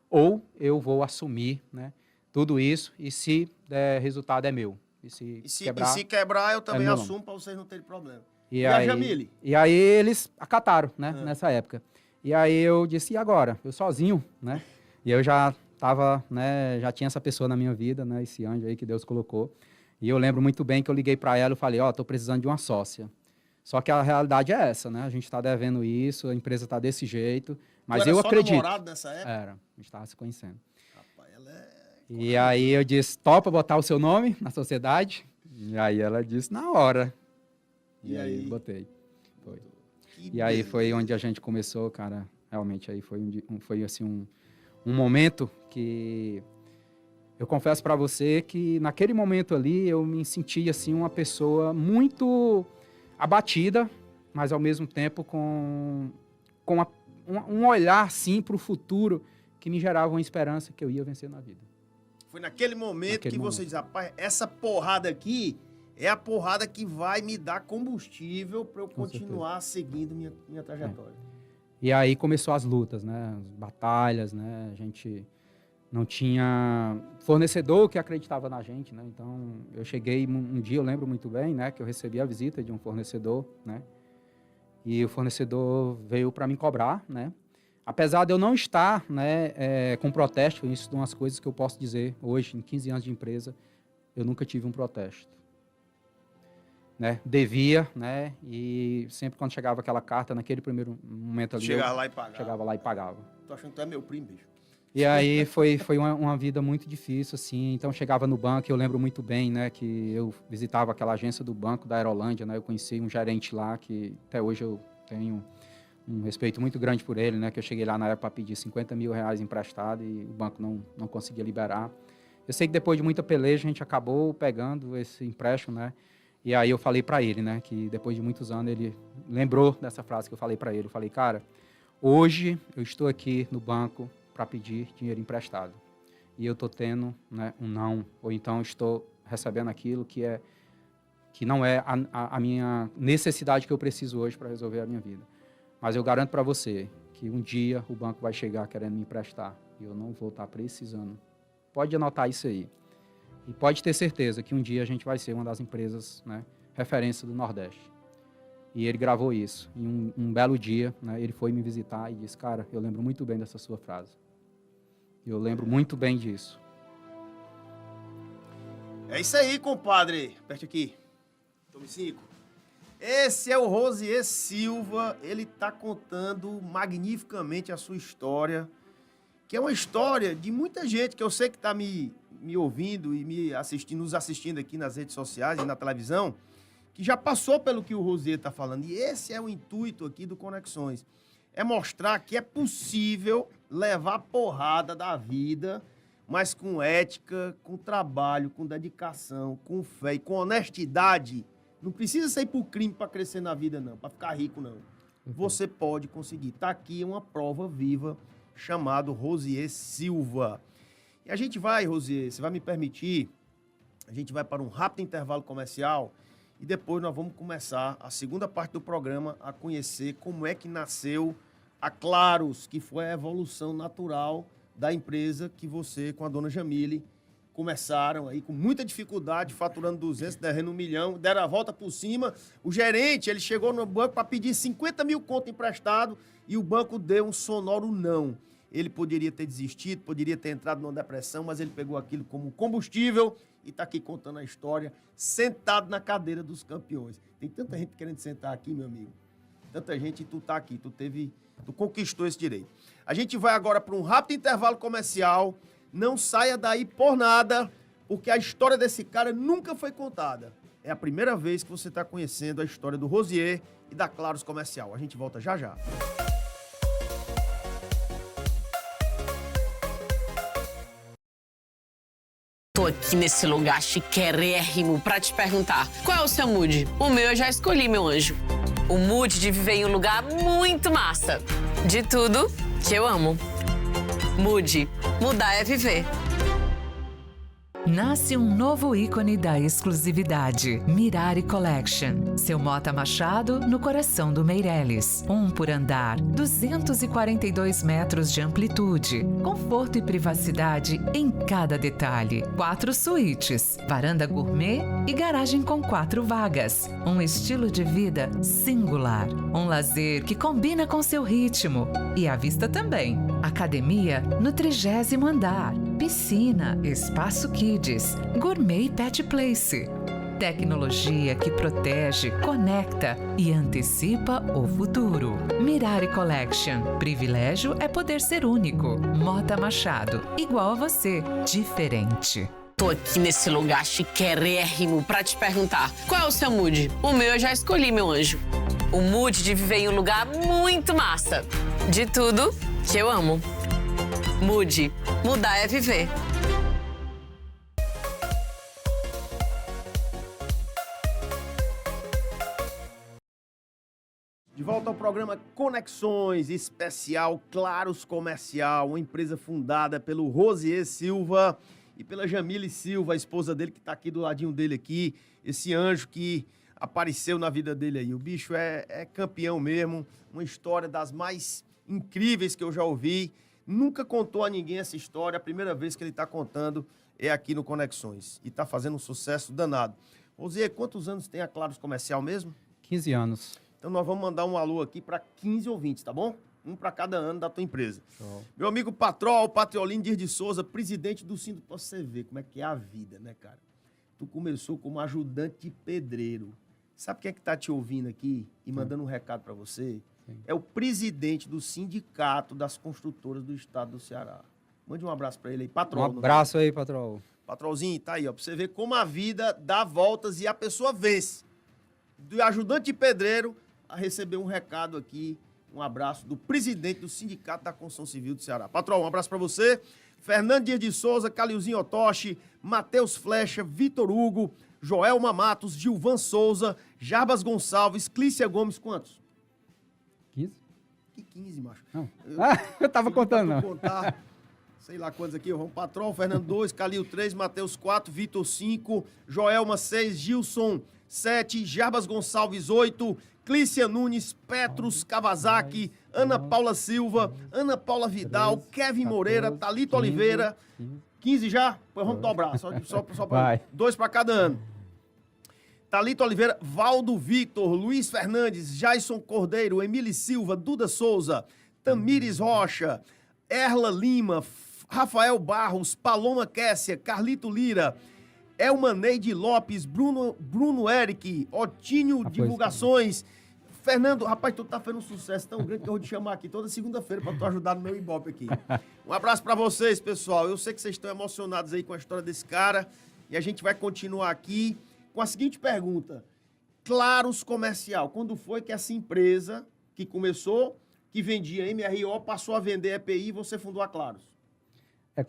ou eu vou assumir, né, tudo isso e se der resultado é meu. E se quebrar eu também assumo para vocês não terem problema. E a Jamile? E aí eles acataram, né, nessa época. E aí eu disse, e agora? Eu sozinho, né? E eu já tava, né, já tinha essa pessoa na minha vida, né, esse anjo aí que Deus colocou. E eu lembro muito bem que eu liguei para ela e falei, tô precisando de uma sócia. Só que a realidade é essa, né? A gente está devendo isso, a empresa está desse jeito, mas eu acredito. Você era só namorado nessa época? Era, a gente estava se conhecendo. Rapaz, ela é... E aí eu disse, topa botar o seu nome na sociedade? E aí ela disse, na hora. E aí botei. Foi. E aí foi onde a gente começou, cara. Realmente aí foi assim um momento que eu confesso para você que naquele momento ali eu me senti assim uma pessoa muito abatida, mas ao mesmo tempo com um olhar assim para o futuro que me gerava uma esperança que eu ia vencer na vida. Foi naquele momento que você diz, rapaz, essa porrada aqui é a porrada que vai me dar combustível para eu continuar seguindo minha trajetória. E aí começou as lutas, né? As batalhas, né? A gente não tinha fornecedor que acreditava na gente, né? Então, eu cheguei um dia, eu lembro muito bem, né? Que eu recebi a visita de um fornecedor, né? E o fornecedor veio para me cobrar, né? Apesar de eu não estar, né, com protesto, isso é umas coisas que eu posso dizer hoje, em 15 anos de empresa, eu nunca tive um protesto. Né? Devia, né? E sempre quando chegava aquela carta, naquele primeiro momento ali, chegava lá e pagava. Chegava lá e pagava. Tô achando que tu é meu primo, bicho. E aí foi uma vida muito difícil, assim. Então chegava no banco, eu lembro muito bem, né? Que eu visitava aquela agência do banco da Aerolândia, né? Eu conheci um gerente lá que até hoje eu tenho um respeito muito grande por ele, né? Que eu cheguei lá na época para pedir 50 mil reais emprestado e o banco não conseguia liberar. Eu sei que depois de muita peleja a gente acabou pegando esse empréstimo, né? E aí eu falei para ele, né, que depois de muitos anos ele lembrou dessa frase que eu falei para ele. Eu falei, cara, hoje eu estou aqui no banco para pedir dinheiro emprestado. E eu estou tendo, né, um não, ou então estou recebendo aquilo que não é a minha necessidade que eu preciso hoje para resolver a minha vida. Mas eu garanto para você que um dia o banco vai chegar querendo me emprestar e eu não vou estar precisando. Pode anotar isso aí. E pode ter certeza que um dia a gente vai ser uma das empresas, né, referência do Nordeste. E ele gravou isso. E um belo dia, né, ele foi me visitar e disse, cara, eu lembro muito bem dessa sua frase. Eu lembro muito bem disso. É isso aí, compadre. Aperte aqui. Tome 5. Esse é o Rosier Silva. Ele está contando magnificamente a sua história, que é uma história de muita gente que eu sei que está me ouvindo e nos assistindo aqui nas redes sociais e na televisão, que já passou pelo que o Rosier está falando. E esse é o intuito aqui do Conexões. É mostrar que é possível levar porrada da vida, mas com ética, com trabalho, com dedicação, com fé e com honestidade. Não precisa sair pro crime para crescer na vida, não, para ficar rico, não. Você pode conseguir. Tá aqui uma prova viva chamado Rosier Silva. E a gente vai, Rosier, você vai me permitir, a gente vai para um rápido intervalo comercial e depois nós vamos começar a segunda parte do programa a conhecer como é que nasceu a Claros, que foi a evolução natural da empresa que você, com a dona Jamile, começaram aí com muita dificuldade, faturando 200, devendo 1 milhão, deram a volta por cima. O gerente, ele chegou no banco para pedir 50 mil conto emprestado e o banco deu um sonoro não. Ele poderia ter desistido, poderia ter entrado numa depressão, mas ele pegou aquilo como combustível e está aqui contando a história, sentado na cadeira dos campeões. Tem tanta gente querendo sentar aqui, meu amigo. Tanta gente, e tu tá aqui, tu conquistou esse direito. A gente vai agora para um rápido intervalo comercial. Não saia daí por nada, porque a história desse cara nunca foi contada. É a primeira vez que você está conhecendo a história do Rosier e da Claros Comercial. A gente volta já já. Tô aqui nesse lugar chiquérrimo pra te perguntar, qual é o seu mood? O meu eu já escolhi, meu anjo. O mood de viver em um lugar muito massa. De tudo que eu amo. Mude. Mudar é viver. Nasce um novo ícone da exclusividade, Mirari Collection. Seu Mota Machado no coração do Meireles. 1 por andar, 242 metros de amplitude, conforto e privacidade em cada detalhe. 4 suítes, varanda gourmet e garagem com 4 vagas. Um estilo de vida singular. Um lazer que combina com seu ritmo. E a vista também. Academia no 30º andar. Piscina, espaço kids, gourmet e pet place. Tecnologia que protege, conecta e antecipa o futuro. Mirari Collection. Privilégio é poder ser único. Mota Machado. Igual a você. Diferente. Tô aqui nesse lugar chiquérrimo pra te perguntar, qual é o seu mood? O meu eu já escolhi, meu anjo. O mood de viver em um lugar muito massa. De tudo que eu amo. Mude. Mudar é viver. De volta ao programa Conexões, especial Claros Comercial, uma empresa fundada pelo Rosier Silva e pela Jamile Silva, a esposa dele, que está aqui do ladinho dele aqui, esse anjo que apareceu na vida dele aí. O bicho é campeão mesmo, uma história das mais incríveis que eu já ouvi. Nunca contou a ninguém essa história, a primeira vez que ele está contando é aqui no Conexões. E está fazendo um sucesso danado. Rosier, quantos anos tem a Claros Comercial mesmo? 15 anos. Então nós vamos mandar um alô aqui para 15 ouvintes, tá bom? Um para cada ano da tua empresa. Show. Meu amigo Patrol, Patriolino Dias de Souza, presidente do Sindicato. Pra você ver como é que é a vida, né, cara? Tu começou como ajudante de pedreiro. Sabe quem é que tá te ouvindo aqui e mandando um recado para você? Sim. É o presidente do Sindicato das Construtoras do Estado do Ceará. Mande um abraço para ele aí, Patrol. Um abraço aí, Patrol. Patrolzinho, tá aí, ó, pra você ver como a vida dá voltas e a pessoa vence. Do ajudante de pedreiro a receber um recado aqui, um abraço do presidente do Sindicato da Construção Civil do Ceará. Patrol, um abraço para você. Fernando Dias de Souza, Calilzinho Otoshi, Matheus Flecha, Vitor Hugo, Joelma Matos, Gilvan Souza, Jarbas Gonçalves, Clícia Gomes, quantos? 15? Que 15, macho? Não. Eu tava contando, não. Contar, sei lá quantos aqui. Vamos, Patrol, Fernando 2, Calil 3, Matheus 4, Vitor 5, Joelma 6, Gilson 7, Jarbas Gonçalves 8, Clícia Nunes, Petros Kawasaki, Ana Paula Silva, Ana Paula Vidal, Kevin Moreira, Thalito Oliveira. 15 já? Pois vamos dobrar, só para 2 para cada ano. Thalito Oliveira, Valdo Victor, Luiz Fernandes, Jason Cordeiro, Emílio Silva, Duda Souza, Tamires Rocha, Erla Lima, Rafael Barros, Paloma Kessia, Carlito Lira, Elmaneide Lopes, Bruno Eric, Otinho Divulgações, Fernando, rapaz, tu tá fazendo um sucesso tão grande que eu vou te chamar aqui toda segunda-feira pra tu ajudar no meu Ibope aqui. Um abraço pra vocês, pessoal. Eu sei que vocês estão emocionados aí com a história desse cara e a gente vai continuar aqui com a seguinte pergunta. Claros Comercial, quando foi que essa empresa que começou, que vendia MRO, passou a vender EPI e você fundou a Claros?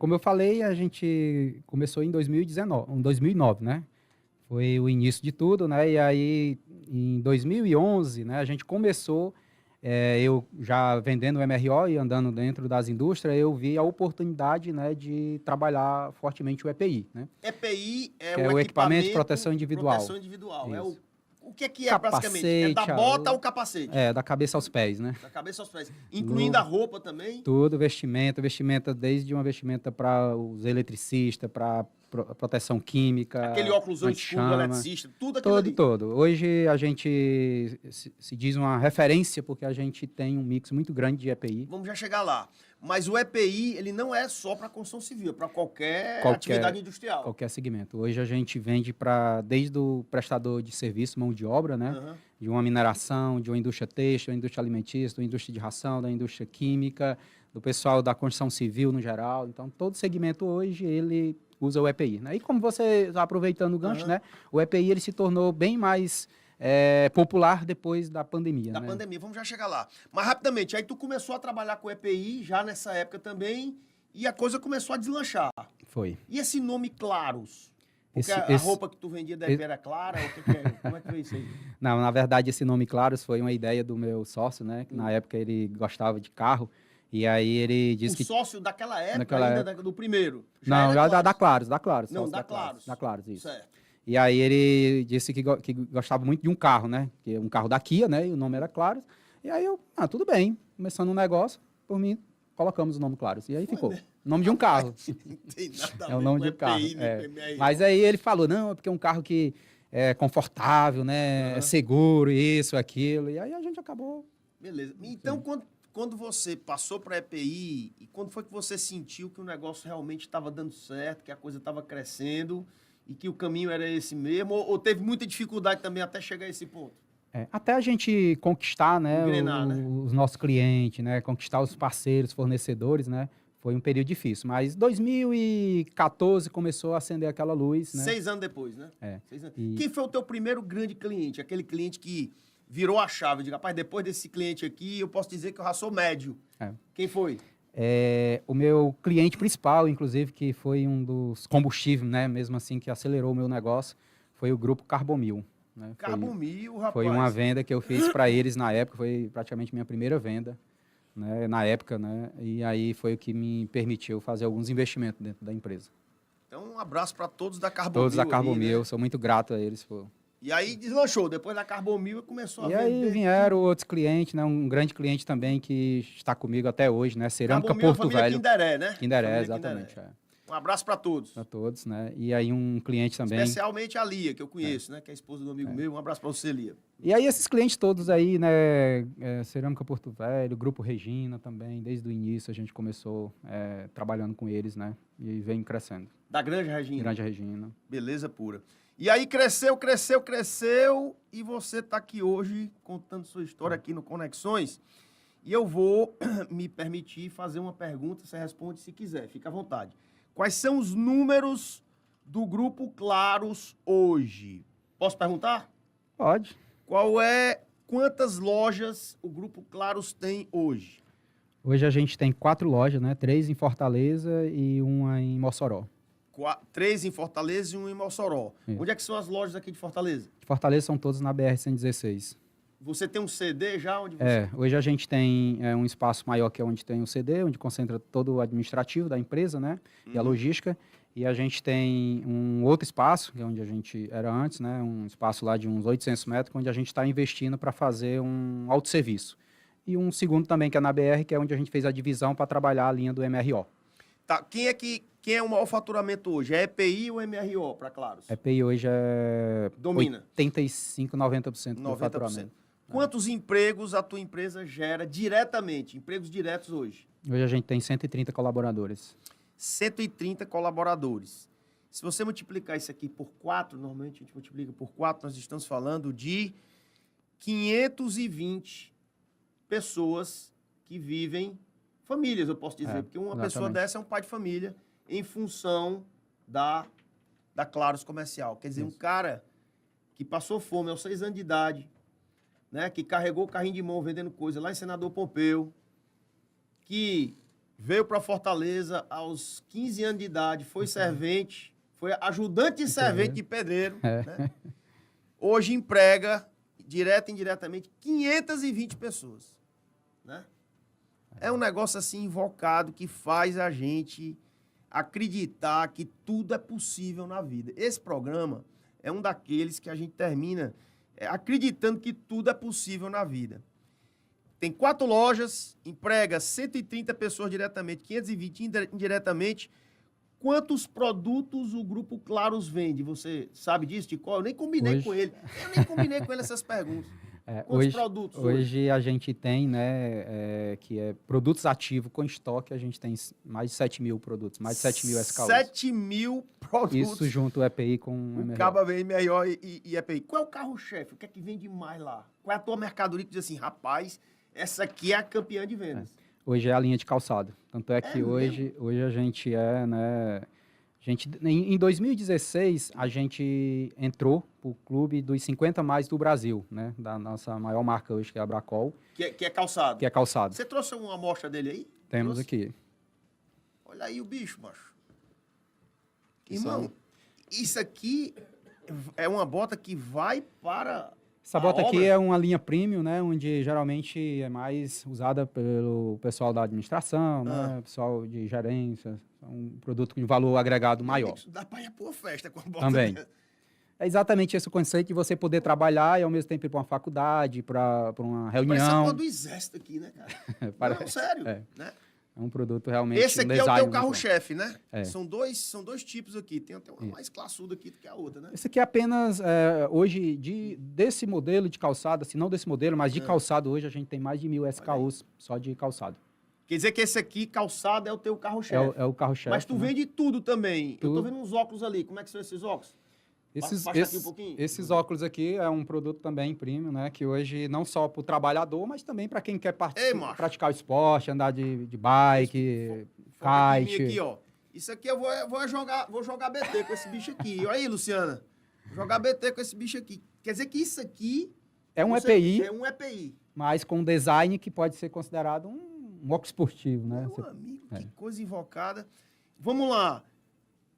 Como eu falei, a gente começou em 2009, né? Foi o início de tudo, né? E aí, em 2011, né, a gente começou, eu já vendendo o MRO e andando dentro das indústrias, eu vi a oportunidade, né, de trabalhar fortemente o EPI, né? EPI é o equipamento de proteção individual. Proteção individual. Isso. O que é basicamente? É da bota ao capacete? Da cabeça aos pés, né? Da cabeça aos pés. Incluindo a roupa também? Tudo, vestimenta desde uma vestimenta para os eletricistas, para proteção química, Aquele óculos escuro, anti-chama, eletricista, tudo aquilo ali. todo. Hoje a gente se diz uma referência porque a gente tem um mix muito grande de EPI. Vamos já chegar lá. Mas o EPI, ele não é só para construção civil, é para qualquer atividade industrial. Qualquer segmento. Hoje a gente vende desde o prestador de serviço, mão de obra, né? Uhum. De uma mineração, de uma indústria têxtil, uma indústria alimentícia, da indústria de ração, da indústria química, do pessoal da construção civil no geral. Então, todo segmento hoje, ele usa o EPI, né? E como você está aproveitando o gancho, né? O EPI, ele se tornou bem mais popular depois da pandemia, Da né? pandemia, vamos já chegar lá. Mas rapidamente, aí tu começou a trabalhar com o EPI já nessa época também e a coisa começou a deslanchar. Foi. E esse nome Claros? Porque Esse- a esse- roupa que tu vendia da EPI era clara? O que é? Como é que veio isso aí? Não, na verdade, esse nome Claros foi uma ideia do meu sócio, né? Que na época ele gostava de carro. E aí ele disse O que... sócio daquela época Naquela ainda, do primeiro? Não, era já Claros? da Claros, da Claros. Não, sócio da Claros. Da Claros, isso. Certo. E aí ele disse que gostava muito de um carro, né? Que é um carro da Kia, né? E o nome era Claros. E aí eu, tudo bem. Começando um negócio, por mim, colocamos o nome Claros. E aí ficou. Nome de um carro. Não tem nada a É o ver nome com de um carro. EPI, é. EPI. Mas aí ele falou, não, é porque é um carro que é confortável, né? É seguro, isso, aquilo. E aí a gente acabou... Beleza. Então, quando você passou para a EPI, e quando foi que você sentiu que o negócio realmente estava dando certo, que a coisa estava crescendo e que o caminho era esse mesmo? Ou teve muita dificuldade também até chegar a esse ponto? Até a gente conquistar, né, Engrenar, né? os nossos clientes, né? Conquistar os parceiros, fornecedores, né? Foi um período difícil. Mas 2014 começou a acender aquela luz, né? 6 anos depois, né? 6 anos. E- Quem foi o teu primeiro grande cliente? Aquele cliente que virou a chave. Diga, rapaz, depois desse cliente aqui, eu posso dizer que eu já sou médio. É. Quem foi? O meu cliente principal, inclusive, que foi um dos combustíveis, né? Mesmo assim, que acelerou o meu negócio, foi o grupo Carbomil. Né? Carbomil, rapaz. Foi uma venda que eu fiz para eles na época, foi praticamente minha primeira venda, né? Na época, né? E aí foi o que me permitiu fazer alguns investimentos dentro da empresa. Então, um abraço para todos da Carbomil. Todos da ali, Carbomil, né? sou muito grato a eles. Pô. E aí deslanchou. Depois da Carbomil começou a E vender. aí vieram outros clientes, né? Um grande cliente também que está comigo até hoje, né? Cerâmica Carbomil, a Porto família Velho. Quinderé, né? Quinderé, Família exatamente. Quinderé. Um abraço para todos. Para todos, né? E aí um cliente também. Especialmente a Lia, que eu conheço, né? Que é a esposa do amigo meu. Um abraço para você, Lia. E aí esses clientes todos aí, né? Cerâmica Porto Velho, Grupo Regina também, desde o início a gente começou trabalhando com eles, né? E vem crescendo. Da Granja Regina. Grande Regina. Beleza pura. E aí cresceu, e você está aqui hoje contando sua história aqui no Conexões. E eu vou me permitir fazer uma pergunta, você responde se quiser, fica à vontade. Quais são os números do Grupo Claros hoje? Posso perguntar? Pode. Quantas lojas o Grupo Claros tem hoje? Hoje a gente tem 4 lojas, né? 3 em Fortaleza e uma em Mossoró. 3 em Fortaleza e 1 em Mossoró. Isso. Onde é que são as lojas aqui de Fortaleza? De Fortaleza são todos na BR-116. Você tem um CD já? Onde você... Hoje a gente tem um espaço maior que é onde tem o CD, onde concentra todo o administrativo da empresa, né? E a logística. E a gente tem um outro espaço, que é onde a gente era antes, né? Um espaço lá de uns 800 metros, onde a gente está investindo para fazer um autosserviço. E um segundo também, que é na BR, que é onde a gente fez a divisão para trabalhar a linha do MRO. Tá. Quem é o maior faturamento hoje? É EPI ou MRO, para Claros? EPI hoje é Domina. 85%, 90% do 90%. faturamento. Quantos empregos a tua empresa gera diretamente? Empregos diretos hoje? Hoje a gente tem 130 colaboradores. 130 colaboradores. Se você multiplicar isso aqui por 4, normalmente a gente multiplica por 4, nós estamos falando de 520 pessoas que vivem, famílias, eu posso dizer, porque uma pessoa exatamente. dessa é um pai de família em função da Claros Comercial. Quer dizer, um cara que passou fome aos 6 anos de idade, né, que carregou o carrinho de mão vendendo coisa lá em Senador Pompeu, que veio para Fortaleza aos 15 anos de idade, foi servente, foi ajudante de servente de pedreiro, né? Hoje emprega, direta e indiretamente, 520 pessoas, né? É um negócio assim invocado que faz a gente acreditar que tudo é possível na vida. Esse programa é um daqueles que a gente termina acreditando que tudo é possível na vida. Tem 4 lojas, emprega 130 pessoas diretamente, 520 indiretamente. Quantos produtos o Grupo Claros vende? Você sabe disso, de qual? Eu nem combinei com ele. Eu nem combinei com ele essas perguntas. Quantos produtos hoje a gente tem, né, que é produtos ativos com estoque, a gente tem mais de 7 mil produtos, mais de 7 mil SKUs. 7 mil produtos. Isso junto o EPI com o MRO. Acaba vem melhor e EPI. Qual é o carro-chefe? O que é que vende mais lá? Qual é a tua mercadoria que diz assim, rapaz, essa aqui é a campeã de vendas? Hoje é a linha de calçado. Tanto é que hoje a gente né... Em 2016, a gente entrou para o clube dos 50 mais do Brasil, né? Da nossa maior marca hoje, que é a Bracol. Que é calçado. Que é calçado. Você trouxe uma amostra dele aí? Temos aqui. Olha aí o bicho, macho. Irmão, isso aqui é uma bota que vai para... Essa bota aqui é uma linha premium, né? Onde geralmente é mais usada pelo pessoal da administração, né? Pessoal de gerência. É um produto de valor agregado maior. Isso dá para ir para uma festa com a bota. Também. É exatamente esse o conceito de você poder trabalhar e ao mesmo tempo ir para uma faculdade, para uma reunião. Parece a cor do exército aqui, né, cara? Não, sério. Né? É um produto realmente... Esse aqui é o teu carro-chefe, né? É. São dois tipos aqui. Tem até uma mais classuda aqui do que a outra, né? Esse aqui é apenas, hoje, desse modelo de calçado, assim, não desse modelo, mas de calçado hoje, a gente tem mais de 1.000 SKUs só de calçado. Quer dizer que esse aqui, calçado, é o teu carro-chefe. É o carro-chefe. Mas tu vende tudo também. Tudo. Eu tô vendo uns óculos ali. Como é que são esses óculos? Aqui um pouquinho. Esses óculos aqui é um produto também premium, né? Que hoje não só para o trabalhador, mas também para quem quer praticar o esporte, andar de bike, kite. Aqui, ó. Isso aqui eu vou jogar BT com esse bicho aqui. Olha aí, Luciana. Vou jogar BT com esse bicho aqui. Quer dizer que isso aqui... É um EPI. É um EPI. Mas com um design que pode ser considerado um óculos esportivo, né? Meu amigo, que coisa invocada. Vamos lá.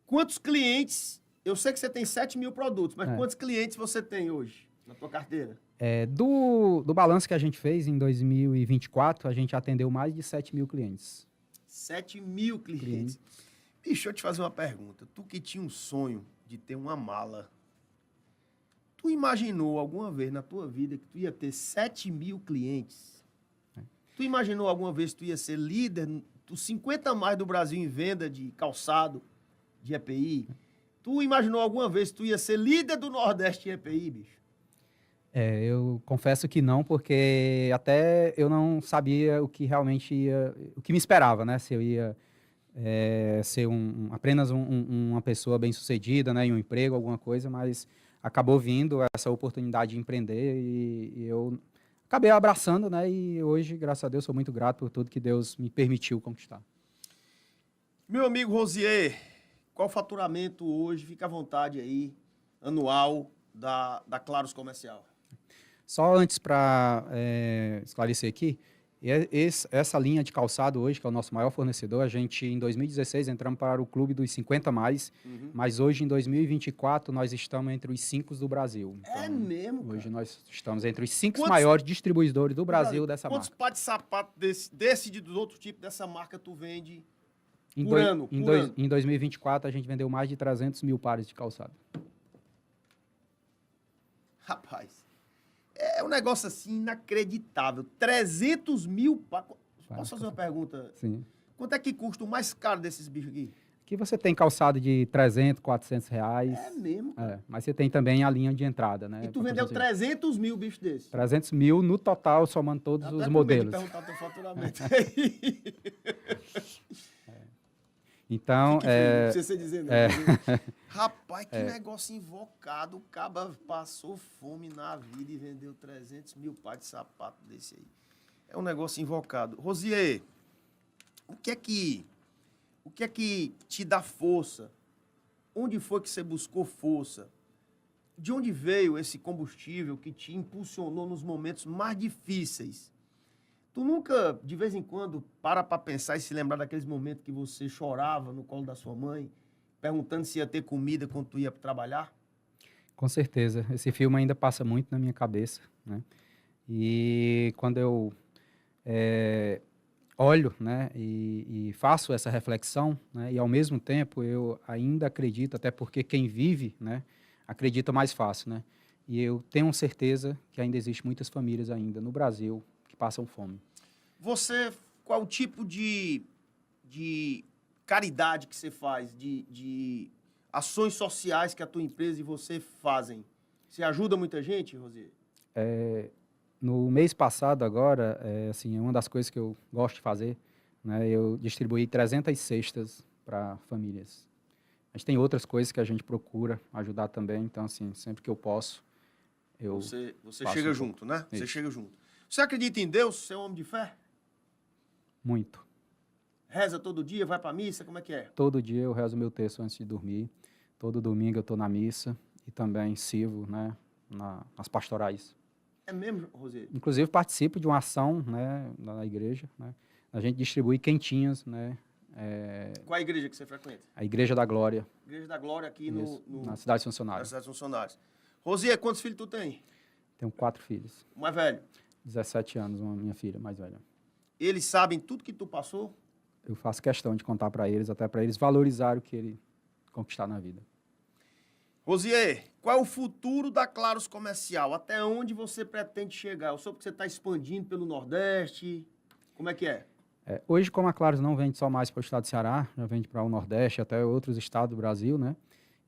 Quantos clientes... Eu sei que você tem 7 mil produtos, mas quantos clientes você tem hoje na tua carteira? Do balanço que a gente fez em 2024, a gente atendeu mais de 7 mil clientes. 7 mil clientes. Bicho, deixa eu te fazer uma pergunta. Tu que tinha um sonho de ter uma mala, tu imaginou alguma vez na tua vida que tu ia ter 7 mil clientes? Tu imaginou alguma vez que tu ia ser líder dos 50 mais do Brasil em venda de calçado, de EPI? Tu imaginou alguma vez que tu ia ser líder do Nordeste em EPI, bicho? Eu confesso que não, porque até eu não sabia o que realmente o que me esperava, né? Se eu ia ser apenas uma pessoa bem-sucedida, né? Em um emprego, alguma coisa, mas acabou vindo essa oportunidade de empreender e eu acabei abraçando, né? E hoje, graças a Deus, sou muito grato por tudo que Deus me permitiu conquistar. Meu amigo Rosier, qual o faturamento hoje, fica à vontade aí, anual da Claros Comercial? Só antes para esclarecer aqui, essa linha de calçado hoje, que é o nosso maior fornecedor, a gente em 2016 entramos para o clube dos 50 mais, mas hoje em 2024 nós estamos entre os 5 do Brasil. Então, é mesmo, cara? Hoje nós estamos entre os 5 maiores distribuidores do Brasil dessa marca. Quantos pares de sapato desse e dos outros tipos dessa marca tu vende por ano? Em 2024 a gente vendeu mais de 300 mil pares de calçado. Rapaz, é um negócio assim inacreditável. 300 mil pares. Posso fazer uma pergunta? Sim. Quanto é que custa o mais caro desses bichos aqui? Aqui você tem calçado de 300, 400 reais. É mesmo? Mas você tem também a linha de entrada, né? E tu vendeu 300 mil bichos desses? 300 mil no total, somando todos os modelos. Eu perguntar teu faturamento. Então, Não precisa ser dizendo. Rapaz, que negócio invocado. O caba passou fome na vida e vendeu 300 mil pares de sapato desse aí. É um negócio invocado. Rosier, o que é que te dá força? Onde foi que você buscou força? De onde veio esse combustível que te impulsionou nos momentos mais difíceis? Tu nunca, de vez em quando, para pensar e se lembrar daqueles momentos que você chorava no colo da sua mãe, perguntando se ia ter comida quando tu ia trabalhar? Com certeza. Esse filme ainda passa muito na minha cabeça, né? E quando eu olho, né, e faço essa reflexão, né, e ao mesmo tempo eu ainda acredito, até porque quem vive, né, acredita mais fácil, né? E eu tenho certeza que ainda existe muitas famílias ainda no Brasil que passam fome. Você, qual tipo de caridade que você faz, de ações sociais que a tua empresa e você fazem, você ajuda muita gente, Rosier? No mês passado, agora, assim, uma das coisas que eu gosto de fazer, né, eu distribuí 300 cestas para famílias. Mas tem outras coisas que a gente procura ajudar também, então, assim, sempre que eu posso, Você faço chega um junto, né? Você Isso. chega junto. Você acredita em Deus? Você é um homem de fé? muito. Reza todo dia, vai pra missa, como é que é? Todo dia eu rezo meu texto antes de dormir. Todo domingo eu estou na missa e também sirvo, né, nas pastorais. É mesmo, Rosier? Inclusive participo de uma ação, né, na igreja, né? A gente distribui quentinhas, né? Qual a igreja que você frequenta? A Igreja da Glória, Igreja da Glória aqui isso, no na cidade de na Funcionário. cidade dos funcionários. Rosier, quantos filhos tu tem? Tenho 4 filhos, O mais velho. 17 anos, uma minha filha mais velha. Eles sabem tudo que tu passou? Eu faço questão de contar para eles, até para eles valorizarem o que ele conquistar na vida. Rosier, qual é o futuro da Claros Comercial? Até onde você pretende chegar? Eu soube que você está expandindo pelo Nordeste. Como é que é? Hoje, como a Claros não vende só mais para o estado do Ceará, já vende para o Nordeste, até outros estados do Brasil, né?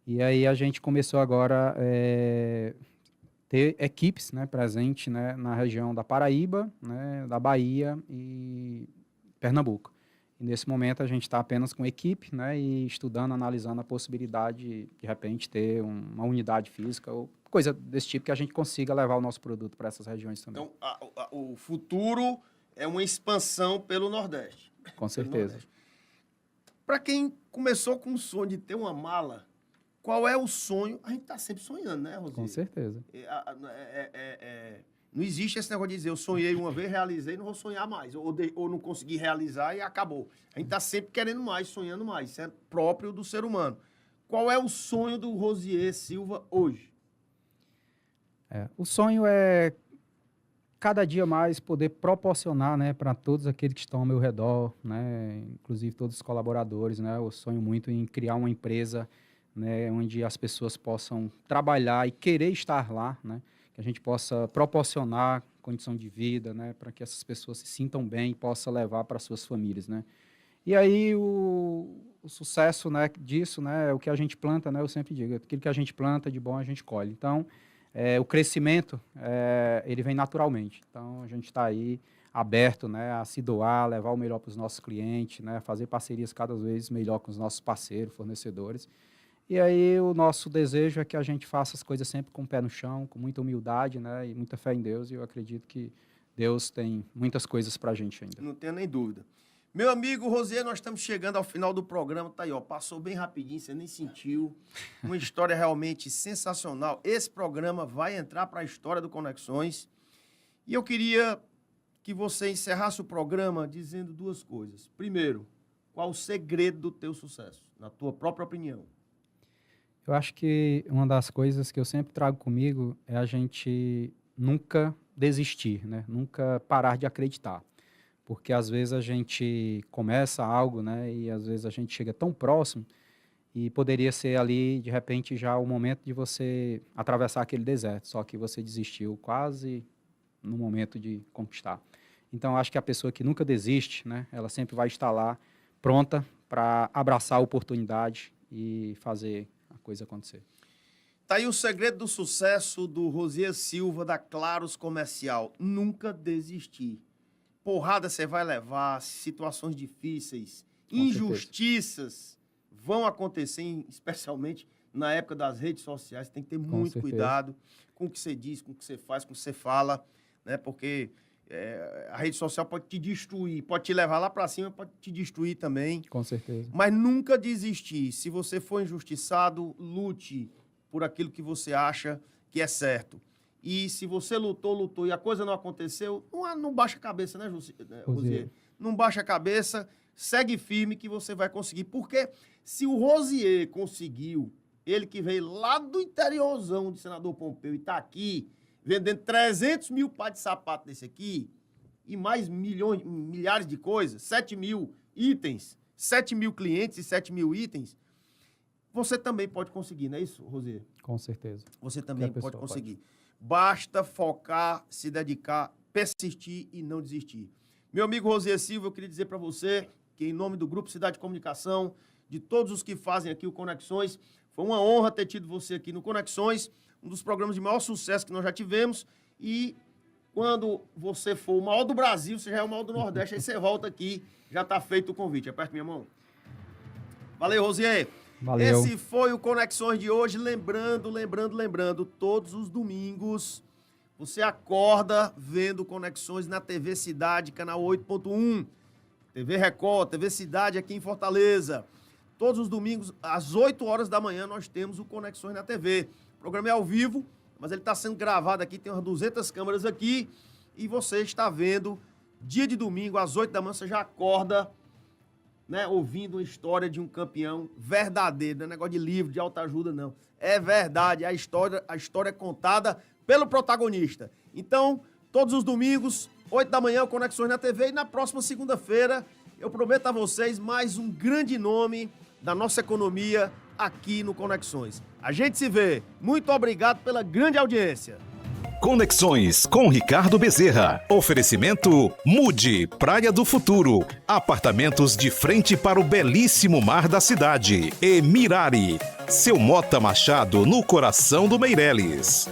E aí a gente começou agora ter equipes, né, presentes, né, na região da Paraíba, né, da Bahia e Pernambuco. E nesse momento a gente está apenas com equipe, né, e estudando, analisando a possibilidade de repente ter uma unidade física ou coisa desse tipo que a gente consiga levar o nosso produto para essas regiões também. Então, o futuro é uma expansão pelo Nordeste. Com certeza. Para quem começou com o sonho de ter uma mala, qual é o sonho? A gente está sempre sonhando, né, Rosier? Com certeza. Não existe esse negócio de dizer eu sonhei uma vez, realizei, não vou sonhar mais. Ou não consegui realizar e acabou. A gente está sempre querendo mais, sonhando mais. Isso é próprio do ser humano. Qual é o sonho do Rosier Silva hoje? O sonho é cada dia mais poder proporcionar, né, para todos aqueles que estão ao meu redor, né, inclusive todos os colaboradores, né, eu sonho muito em criar uma empresa, né, onde as pessoas possam trabalhar e querer estar lá, né, que a gente possa proporcionar condição de vida, né, para que essas pessoas se sintam bem e possam levar para suas famílias, né. E aí o sucesso, né, disso, né, é o que a gente planta, né, eu sempre digo, aquilo que a gente planta de bom a gente colhe. Então, o crescimento, ele vem naturalmente. Então, a gente está aí aberto, né, a se doar, levar o melhor para os nossos clientes, né, fazer parcerias cada vez melhor com os nossos parceiros, fornecedores. E aí o nosso desejo é que a gente faça as coisas sempre com o pé no chão, com muita humildade, né, e muita fé em Deus. E eu acredito que Deus tem muitas coisas para a gente ainda. Não tenho nem dúvida. Meu amigo Rosier, nós estamos chegando ao final do programa, tá aí, ó, passou bem rapidinho, você nem sentiu. Uma história realmente sensacional. Esse programa vai entrar para a história do Conexões. E eu queria que você encerrasse o programa dizendo duas coisas. Primeiro, qual o segredo do teu sucesso, na tua própria opinião? Eu acho que uma das coisas que eu sempre trago comigo é a gente nunca desistir, né? Nunca parar de acreditar. Porque às vezes a gente começa algo, né, e às vezes a gente chega tão próximo e poderia ser ali, de repente, já o momento de você atravessar aquele deserto, só que você desistiu quase no momento de conquistar. Então, acho que a pessoa que nunca desiste, né, ela sempre vai estar lá pronta para abraçar a oportunidade e fazer a coisa acontecer. Tá aí o segredo do sucesso do Rosier Silva, da Claros Comercial. Nunca desistir. Porrada você vai levar, situações difíceis, injustiças vão acontecer, especialmente na época das redes sociais. Tem que ter muito cuidado com o que você diz, com o que você faz, com o que você fala, né? Porque a rede social pode te destruir, pode te levar lá para cima, pode te destruir também. Com certeza. Mas nunca desistir. Se você for injustiçado, lute por aquilo que você acha que é certo. E se você lutou e a coisa não aconteceu, não baixa a cabeça, né, Rosier? Não baixa a cabeça, segue firme que você vai conseguir. Porque se o Rosier conseguiu, ele que veio lá do interiorzão de Senador Pompeu e está aqui, vendendo 300 mil pares de sapato desse aqui, e mais milhares de coisas, 7 mil itens, 7 mil clientes e 7 mil itens, você também pode conseguir, não é isso, Rosier? Com certeza. Você também pode conseguir. Basta focar, se dedicar, persistir e não desistir. Meu amigo Rosier Silva, eu queria dizer para você aqui em nome do Grupo Cidade de Comunicação, de todos os que fazem aqui o Conexões. Foi uma honra ter tido você aqui no Conexões, um dos programas de maior sucesso que nós já tivemos. E quando você for o maior do Brasil, você já é o maior do Nordeste, aí você volta aqui, já está feito o convite. Aperte minha mão. Valeu, Rosier. Valeu. Esse foi o Conexões de hoje. Lembrando, todos os domingos você acorda vendo Conexões na TV Cidade, canal 8.1, TV Record, TV Cidade aqui em Fortaleza. Todos os domingos, às 8 horas da manhã, nós temos o Conexões na TV. O programa é ao vivo, mas ele está sendo gravado aqui, tem umas 200 câmeras aqui, e você está vendo, dia de domingo, às 8 da manhã, você já acorda, né, ouvindo uma história de um campeão verdadeiro, não é negócio de livro, de autoajuda, não. É verdade, a história é contada pelo protagonista. Então, todos os domingos, 8 da manhã, o Conexões na TV, e na próxima segunda-feira, eu prometo a vocês mais um grande nome da nossa economia aqui no Conexões. A gente se vê. Muito obrigado pela grande audiência. Conexões com Ricardo Bezerra. Oferecimento Mude, Praia do Futuro. Apartamentos de frente para o belíssimo mar da cidade. E Mirari, seu Mota Machado no coração do Meireles.